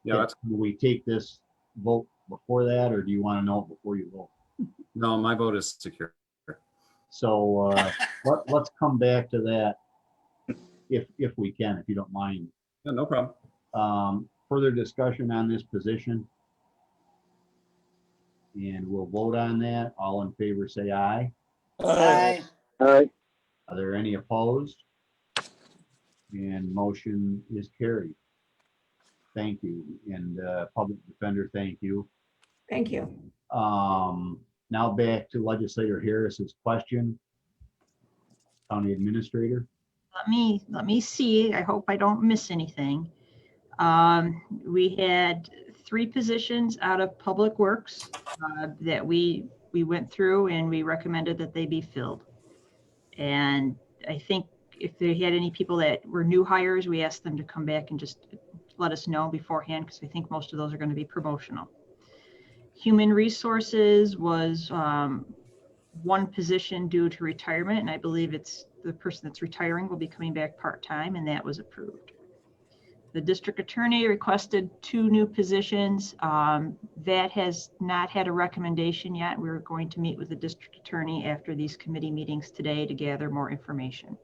Yeah,
can we take this vote before that, or do you want to know it before you vote?
No, my vote is secure.
So let's come back to that if we can, if you don't mind.
Yeah, no problem.
Further discussion on this position? And we'll vote on that. All in favor, say aye.
Aye.
Aye.
Are there any opposed? And motion is carried. Thank you. And Public Defender, thank you.
Thank you.
Now back to Legislator Harris's question. County Administrator.
Let me see. I hope I don't miss anything. We had 3 positions out of Public Works that we went through and we recommended that they be filled. And I think if they had any people that were new hires, we asked them to come back and just let us know beforehand, because I think most of those are going to be promotional. Human Resources was 1 position due to retirement, and I believe it's the person that's retiring will be coming back part-time, and that was approved. The District Attorney requested 2 new positions. That has not had a recommendation yet. We're going to meet with the District Attorney after these committee meetings today to gather more information.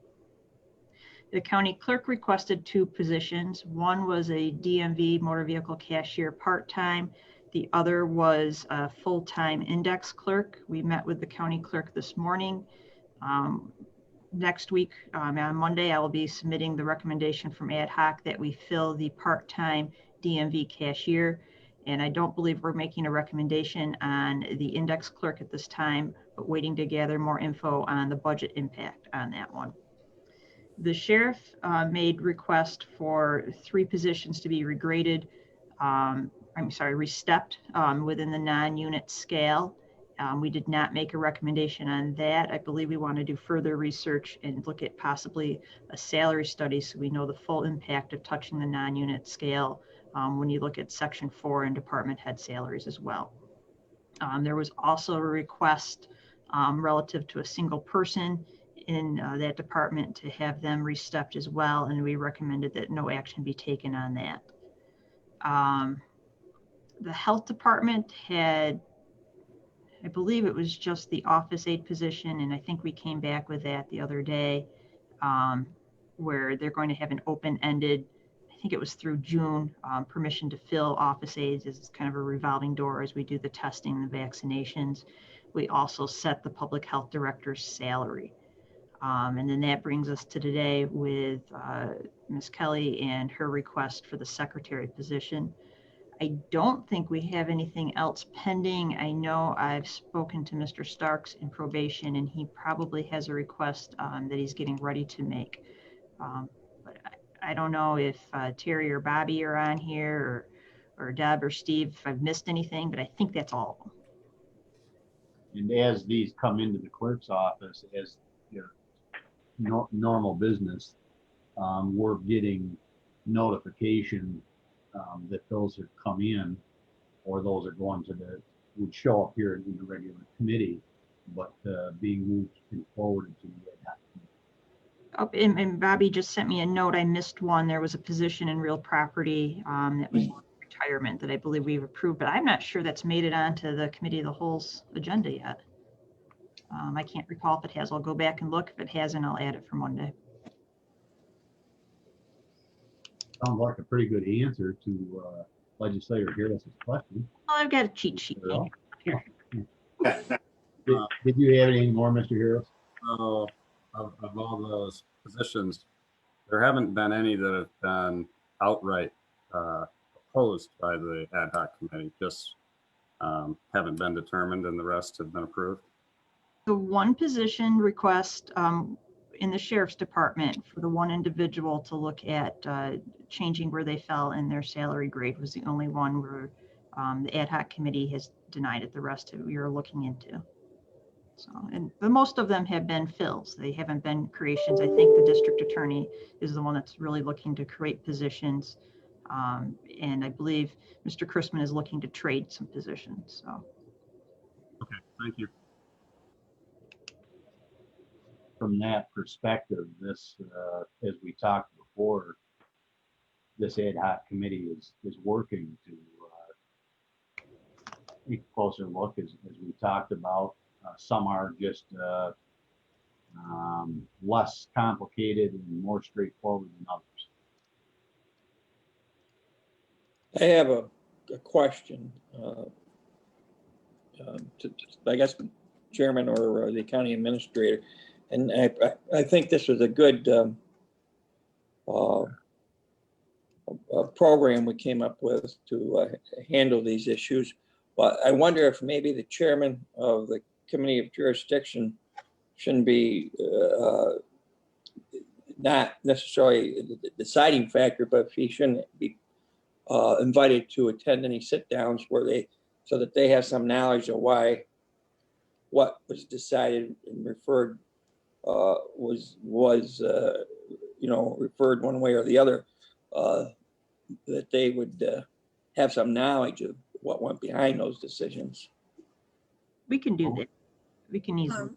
The County Clerk requested 2 positions. One was a DMV motor vehicle cashier part-time. The other was a full-time index clerk. We met with the County Clerk this morning. Next week, on Monday, I will be submitting the recommendation from ad hoc that we fill the part-time DMV cashier. And I don't believe we're making a recommendation on the index clerk at this time, but waiting to gather more info on the budget impact on that one. The sheriff made request for 3 positions to be regraded, restepped within the non-unit scale. We did not make a recommendation on that. I believe we want to do further research and look at possibly a salary study so we know the full impact of touching the non-unit scale when you look at Section 4 and department head salaries as well. There was also a request relative to a single person in that department to have them restepped as well, and we recommended that no action be taken on that. The health department had, I believe it was just the office aide position, and I think we came back with that the other day, where they're going to have an open-ended, I think it was through June, permission to fill office aides as kind of a revolving door as we do the testing and the vaccinations. We also set the public health director's salary. And then that brings us to today with Ms. Kelly and her request for the secretary position. I don't think we have anything else pending. I know I've spoken to Mr. Starks in probation, and he probably has a request that he's getting ready to make. But I don't know if Terry or Bobby are on here, or Deb or Steve, if I've missed anything, but I think that's all of them.
And as these come into the clerk's office, as normal business, we're getting notification that those have come in, or those are going to would show up here in the regular committee, but being moved and forwarded to the ad hoc committee.
Oh, and Bobby just sent me a note. I missed one. There was a position in real property that was retirement that I believe we've approved, but I'm not sure that's made it onto the committee of the whole's agenda yet. I can't recall if it has. I'll go back and look. If it hasn't, I'll add it for Monday.
Sounds like a pretty good answer to legislator Harris's question.
Oh, I've got a cheat sheet. Here.
Did you have anything more, Mr. Harris?
So of all those positions, there haven't been any that have been outright opposed by the ad hoc committee, just haven't been determined, and the rest have been approved.
The one position request in the sheriff's department for the one individual to look at changing where they fell in their salary grade was the only one where the ad hoc committee has denied it. The rest we are looking into. So, and the most of them have been fills. They haven't been creations. I think the district attorney is the one that's really looking to create positions. And I believe Mr. Chrisman is looking to trade some positions. So.
Okay, thank you.
From that perspective, this, as we talked before, this ad hoc committee is working to take a closer look, as we talked about. Some are just less complicated and more straightforward than others.
I have a question. I guess chairman or the county administrator, and I think this was a good program we came up with to handle these issues. But I wonder if maybe the chairman of the committee of jurisdiction shouldn't be not necessarily the deciding factor, but if he shouldn't be invited to attend any sit downs where so that they have some knowledge of why what was decided and referred was referred one way or the other, that they would have some knowledge of what went behind those decisions.
We can do that. We can easily.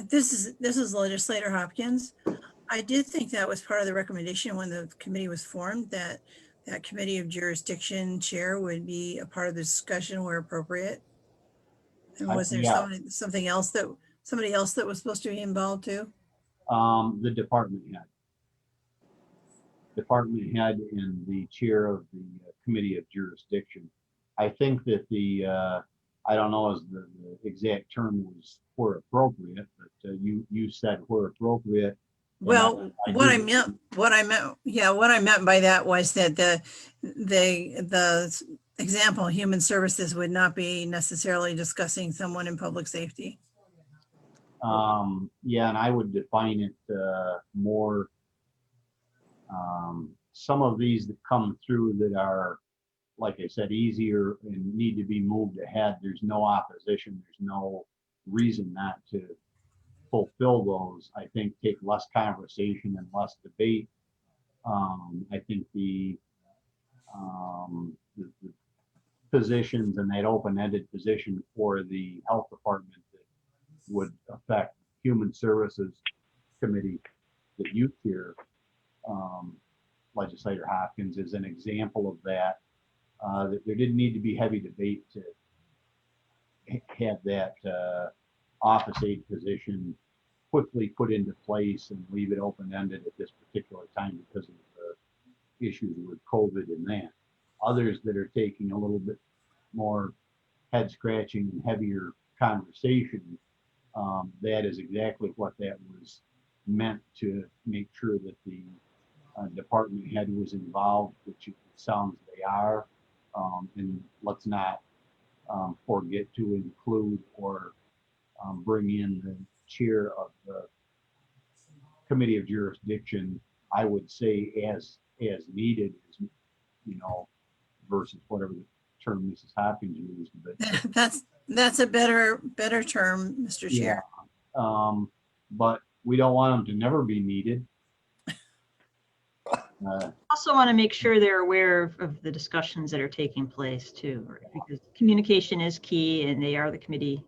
This is Legislator Hopkins. I did think that was part of the recommendation when the committee was formed, that committee of jurisdiction chair would be a part of the discussion where appropriate. And was there somebody else that was supposed to be involved too?
The department head and the chair of the committee of jurisdiction. I think that I don't know as the exact term was where appropriate, but you said where appropriate.
Well, what I meant by that was that the example, human services would not be necessarily discussing someone in public safety.
Yeah, and I would define it more. Some of these that come through that are, like I said, easier and need to be moved ahead. There's no opposition. There's no reason not to fulfill those. I think take less conversation and less debate. I think the positions and that open-ended position for the health department that would affect human services committee that you chair, Legislator Hopkins, is an example of that. That there didn't need to be heavy debate to have that office aide position quickly put into place and leave it open-ended at this particular time because of the issues with COVID and that. Others that are taking a little bit more head scratching and heavier conversation, that is exactly what that was meant to make sure that the department head was involved, which it sounds they are. And let's not forget to include or bring in the chair of the committee of jurisdiction, I would say as needed, versus whatever the term Mrs. Hopkins used. But
that's a better term, Mr. Chair.
Yeah, but we don't want them to never be needed.
Also want to make sure they're aware of the discussions that are taking place too, right? Because communication is key, and they are the committee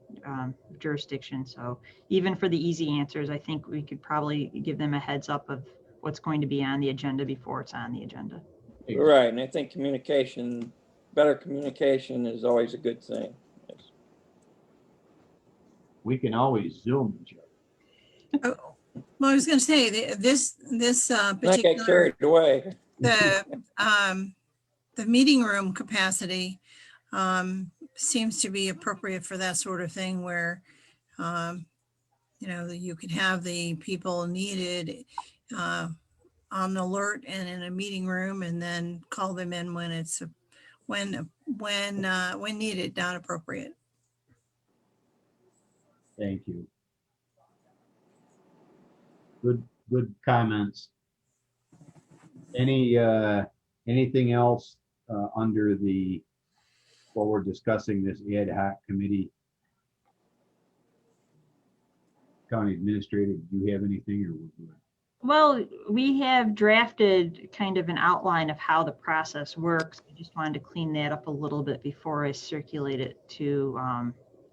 jurisdiction. So even for the easy answers, I think we could probably give them a heads up of what's going to be on the agenda before it's on the agenda.
Right, and I think communication, better communication is always a good thing. Yes.
We can always Zoom each other.
Well, I was going to say this
Not get
particular
carried away.
the meeting room capacity seems to be appropriate for that sort of thing where you know, you could have the people needed on alert and in a meeting room, and then call them in when it's when needed, not appropriate.
Thank you. Good comments. Anything else under the, what we're discussing, this ad hoc committee? County Administrator, do you have anything, or we're good?
Well, we have drafted kind of an outline of how the process works. I just wanted to clean that up a little bit before I circulate it to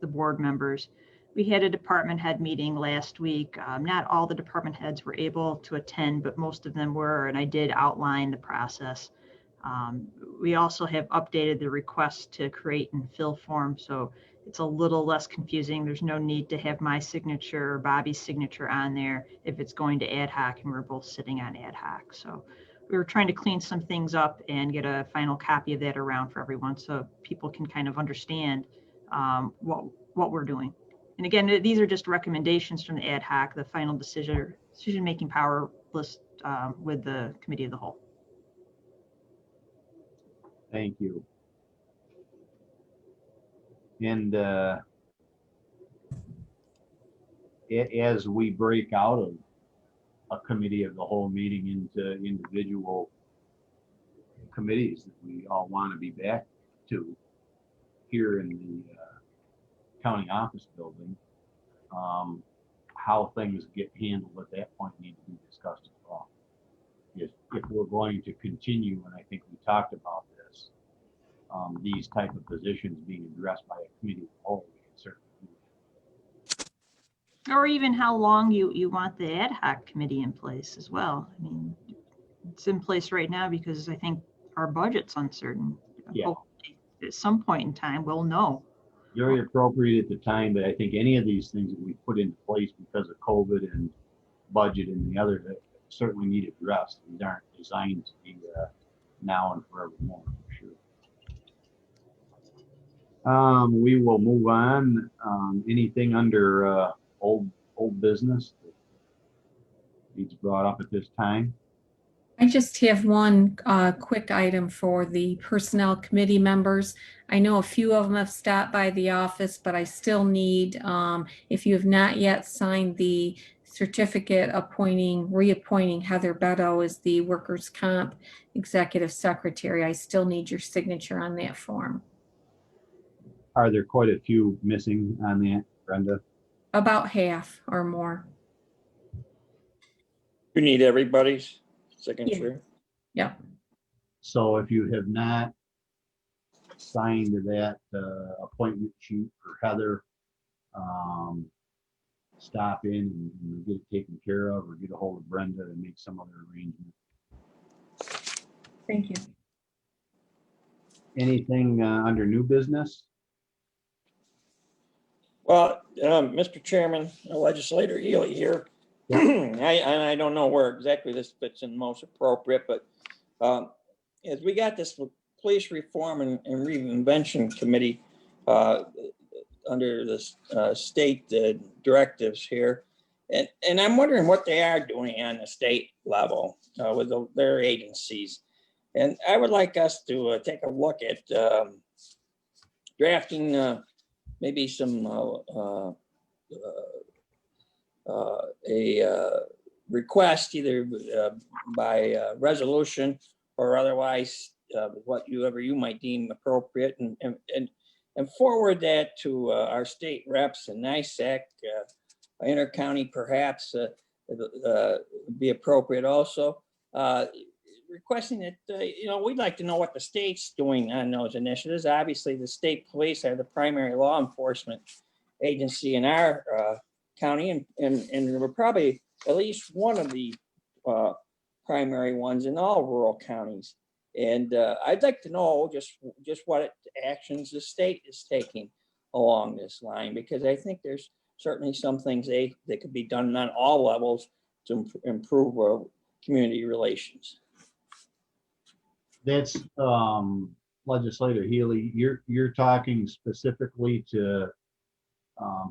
the board members. We had a department head meeting last week. Not all the department heads were able to attend, but most of them were, and I did outline the process. We also have updated the request to create and fill form, so it's a little less confusing. There's no need to have my signature or Bobby's signature on there if it's going to ad hoc and we're both sitting on ad hoc. So we were trying to clean some things up and get a final copy of that around for everyone so people can kind of understand what we're doing. And again, these are just recommendations from the ad hoc, the final decision-making power list with the committee of the whole.
Thank you. And as we break out of a committee of the whole meeting into individual committees that we all want to be back to here in the county office building, how things get handled at that point need to be discussed as well. If we're going to continue, and I think we talked about this, these type of positions being addressed by a committee of the whole, we can certainly do that.
Or even how long you want the ad hoc committee in place as well. I mean, it's in place right now because I think our budget's uncertain.
Yeah.
Hopefully, at some point in time, we'll know.
Very appropriate at the time, but I think any of these things that we put into place because of COVID and budget and the other that certainly need addressed. These aren't designed to be now and forevermore, for sure. We will move on. Anything under old business that needs brought up at this time?
I just have one quick item for the Personnel Committee members. I know a few of them have stopped by the office, but I still need, if you have not yet signed the certificate reappointing Heather Beto as the Workers' Comp Executive Secretary, I still need your signature on that form.
Are there quite a few missing on that, Brenda?
About half or more.
You need everybody's signature.
Yeah.
So if you have not signed that appointment sheet for Heather, stop in and get it taken care of, or get a hold of Brenda and make some other arrangement.
Thank you.
Anything under new business?
Well, Mr. Chairman, Legislator Ely here. I don't know where exactly this fits in most appropriate, but as we got this police reform and reinvention committee under the state directives here, and I'm wondering what they are doing on the state level with their agencies. And I would like us to take a look at drafting maybe some a request either by resolution or otherwise, whatever you might deem appropriate, and forward that to our state reps and NISAC, intercounty perhaps be appropriate also. Requesting that, we'd like to know what the state's doing on those initiatives. Obviously, the state police are the primary law enforcement agency in our county, and we're probably at least one of the primary ones in all rural counties. And I'd like to know just what actions the state is taking along this line, because I think there's certainly some things that could be done on all levels to improve community relations.
That's Legislator Healy. You're talking specifically to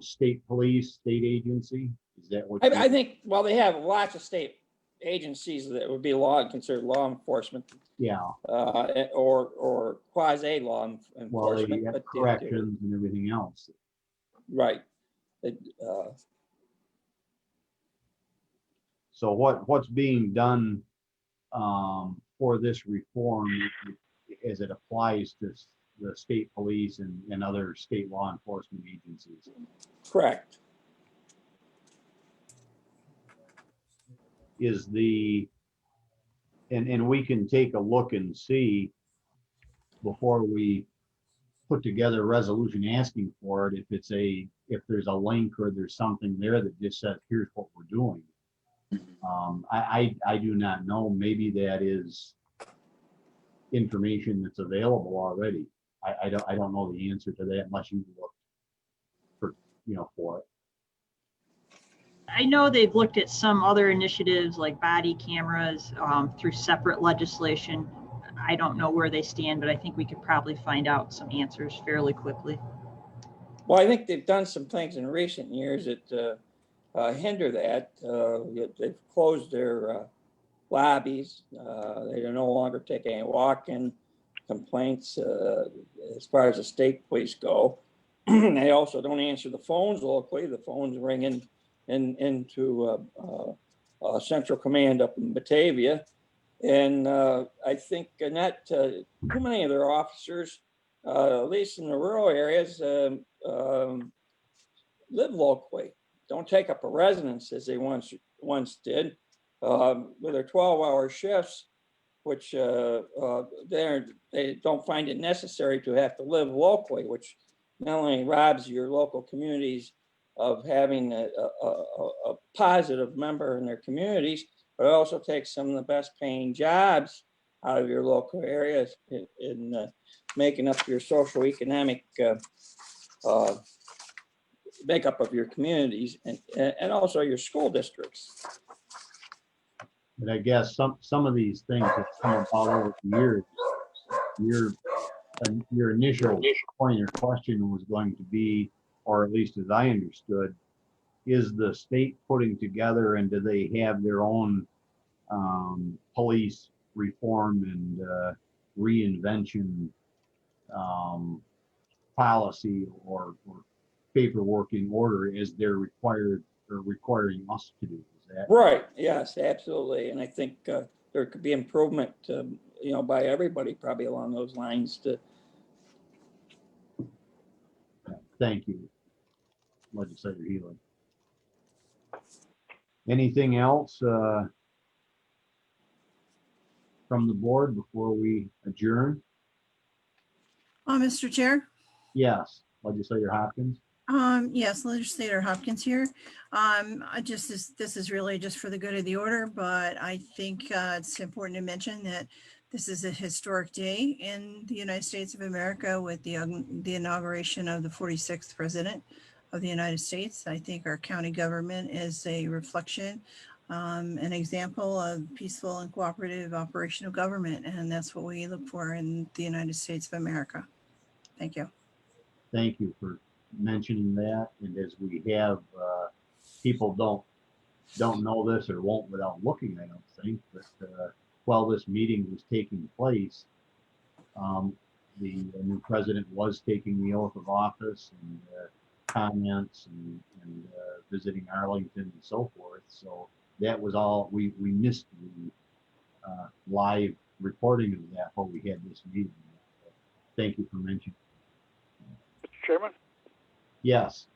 state police, state agency. Is that what
I think? Well, they have lots of state agencies that would be considered law enforcement.
Yeah.
Or quasi law enforcement.
Well, they have corrections and everything else.
Right.
So what's being done for this reform as it applies to the state police and other state law enforcement agencies?
Correct.
Is and we can take a look and see before we put together a resolution asking for it, if there's a link or there's something there that just says, here's what we're doing. I do not know. Maybe that is information that's available already. I don't know the answer to that unless you look for it.
I know they've looked at some other initiatives like body cameras through separate legislation. I don't know where they stand, but I think we could probably find out some answers fairly quickly.
Well, I think they've done some things in recent years that hinder that. They've closed their lobbies. They no longer take any walk-in complaints as far as the state police go. They also don't answer the phones locally. The phones ring into Central Command up in Batavia. And I think not too many of their officers, at least in the rural areas, live locally. Don't take up a residence as they once did. With their 12-hour shifts, which they don't find it necessary to have to live locally, which not only robs your local communities of having a positive member in their communities, but it also takes some of the best paying jobs out of your local areas in making up your social economic makeup of your communities and also your school districts.
And I guess some of these things have come about over the years. Your initial point or question was going to be, or at least as I understood, is the state putting together and do they have their own police reform and reinvention policy or paperwork in order as they're required or requiring us to do? Is that
right? Yes, absolutely. And I think there could be improvement, by everybody probably along those lines.
Thank you, Legislator Healy. Anything else from the board before we adjourn?
Mr. Chair?
Yes, Legislator Hopkins.
Yes, Legislator Hopkins here. This is really just for the good of the order, but I think it's important to mention that this is a historic day in the United States of America with the inauguration of the 46th President of the United States. I think our county government is a reflection, an example of peaceful and cooperative operation of government, and that's what we look for in the United States of America. Thank you.
Thank you for mentioning that. And as we have, people don't know this or won't without looking, I don't think, but while this meeting was taking place, the new president was taking the oath of office and comments and visiting Arlington and so forth. So that was all, we missed the live recording of that while we had this meeting. Thank you for mentioning.
Mr. Chairman?
Yes.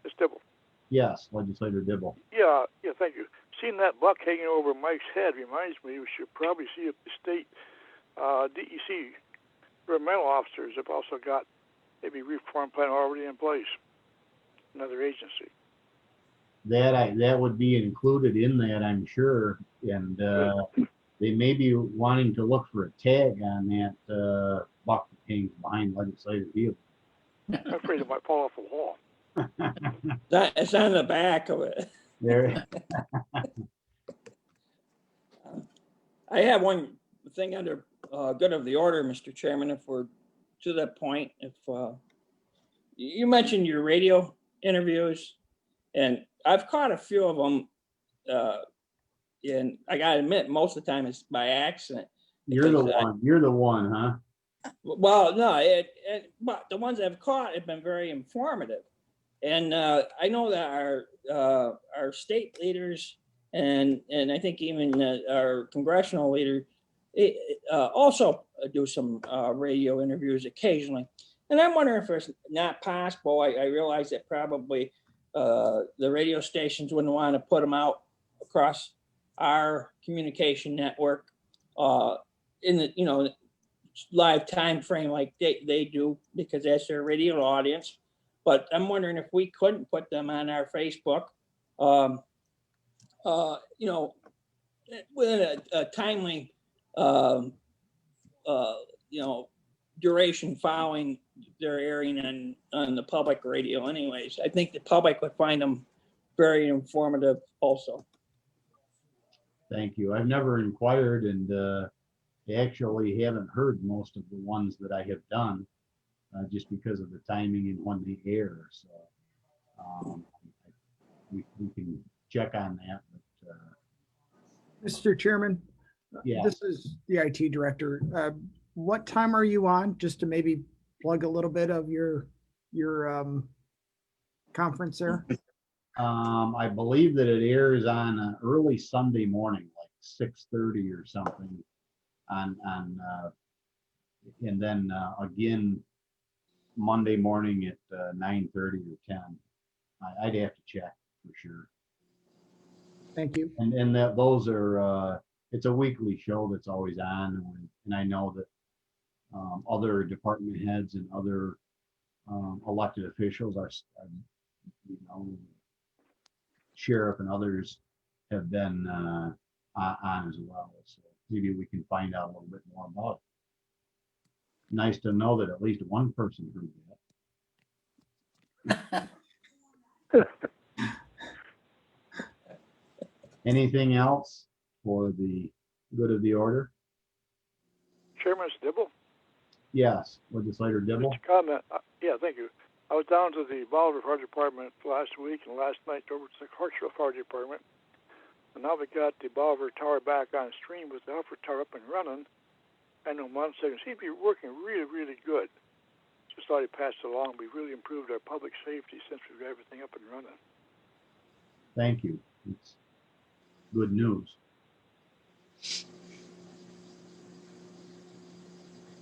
Ms. Dibble?
Yes, Legislator Dibble.
Yeah, thank you. Seeing that buck hanging over Mike's head reminds me we should probably see if the state DEC environmental officers have also got maybe reform plan already in place. another agency.
That would be included in that, I'm sure, and they may be wanting to look for a tag on that buck that hangs behind legislative view.
I'm afraid it might fall off the wall.
It's on the back of it.
There.
I have one thing under good of the order, Mr. Chairman, if we're to that point. If you mentioned your radio interviews, and I've caught a few of them, and I gotta admit, most of the time it's by accident.
You're the one. You're the one, huh?
Well, no, but the ones I've caught have been very informative, and I know that our state leaders and I think even our congressional leader also do some radio interviews occasionally, and I'm wondering if it's not possible. I realize that probably the radio stations wouldn't want to put them out across our communication network in the live time frame like they do, because that's their radio audience. But I'm wondering if we couldn't put them on our Facebook, within a timely, duration following their airing on the public radio anyways. I think the public would find them very informative also.
Thank you. I've never inquired, and actually haven't heard most of the ones that I have done, just because of the timing and when they air. So we can check on that. But,
Mr. Chairman,
yeah.
This is the IT director. What time are you on? Just to maybe plug a little bit of your conference there.
I believe that it airs on early Sunday morning, like 6:30 or something, and then again Monday morning at 9:30 or 10. I'd have to check for sure.
Thank you.
And that those are it's a weekly show that's always on, and I know that other department heads and other elected officials are sheriff and others have been on as well. So maybe we can find out a little bit more about it. Nice to know that at least one person heard that. Anything else for the good of the order?
Chairman Dibble?
Yes, Legislator Dibble.
Just a comment. Yeah, thank you. I was down to the Bolivar Fire Department last week and last night over to the Hartsville Fire Department. And now we got the Bolivar Tower back on stream with the Alfred Tower up and running. And in 1 second, seems to be working really, really good. Just thought I'd pass it along. We've really improved our public safety since we've got everything up and running.
Thank you. It's good news.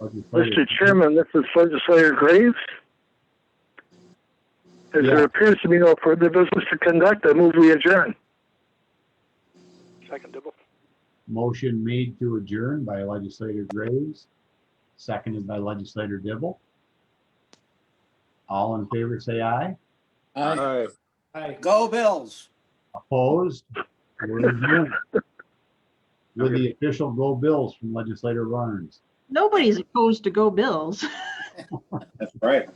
Mr. Chairman, this is Legislator Graves. As there appears to be no further business to conduct, I move we adjourn.
Second, Dibble.
Motion made to adjourn by Legislator Graves, seconded by Legislator Dibble. All in favor say aye.
Aye.
Aye. Go Bills.
Opposed? We're adjourned. With the official Go Bills from Legislator Barnes.
Nobody's opposed to Go Bills.
That's right.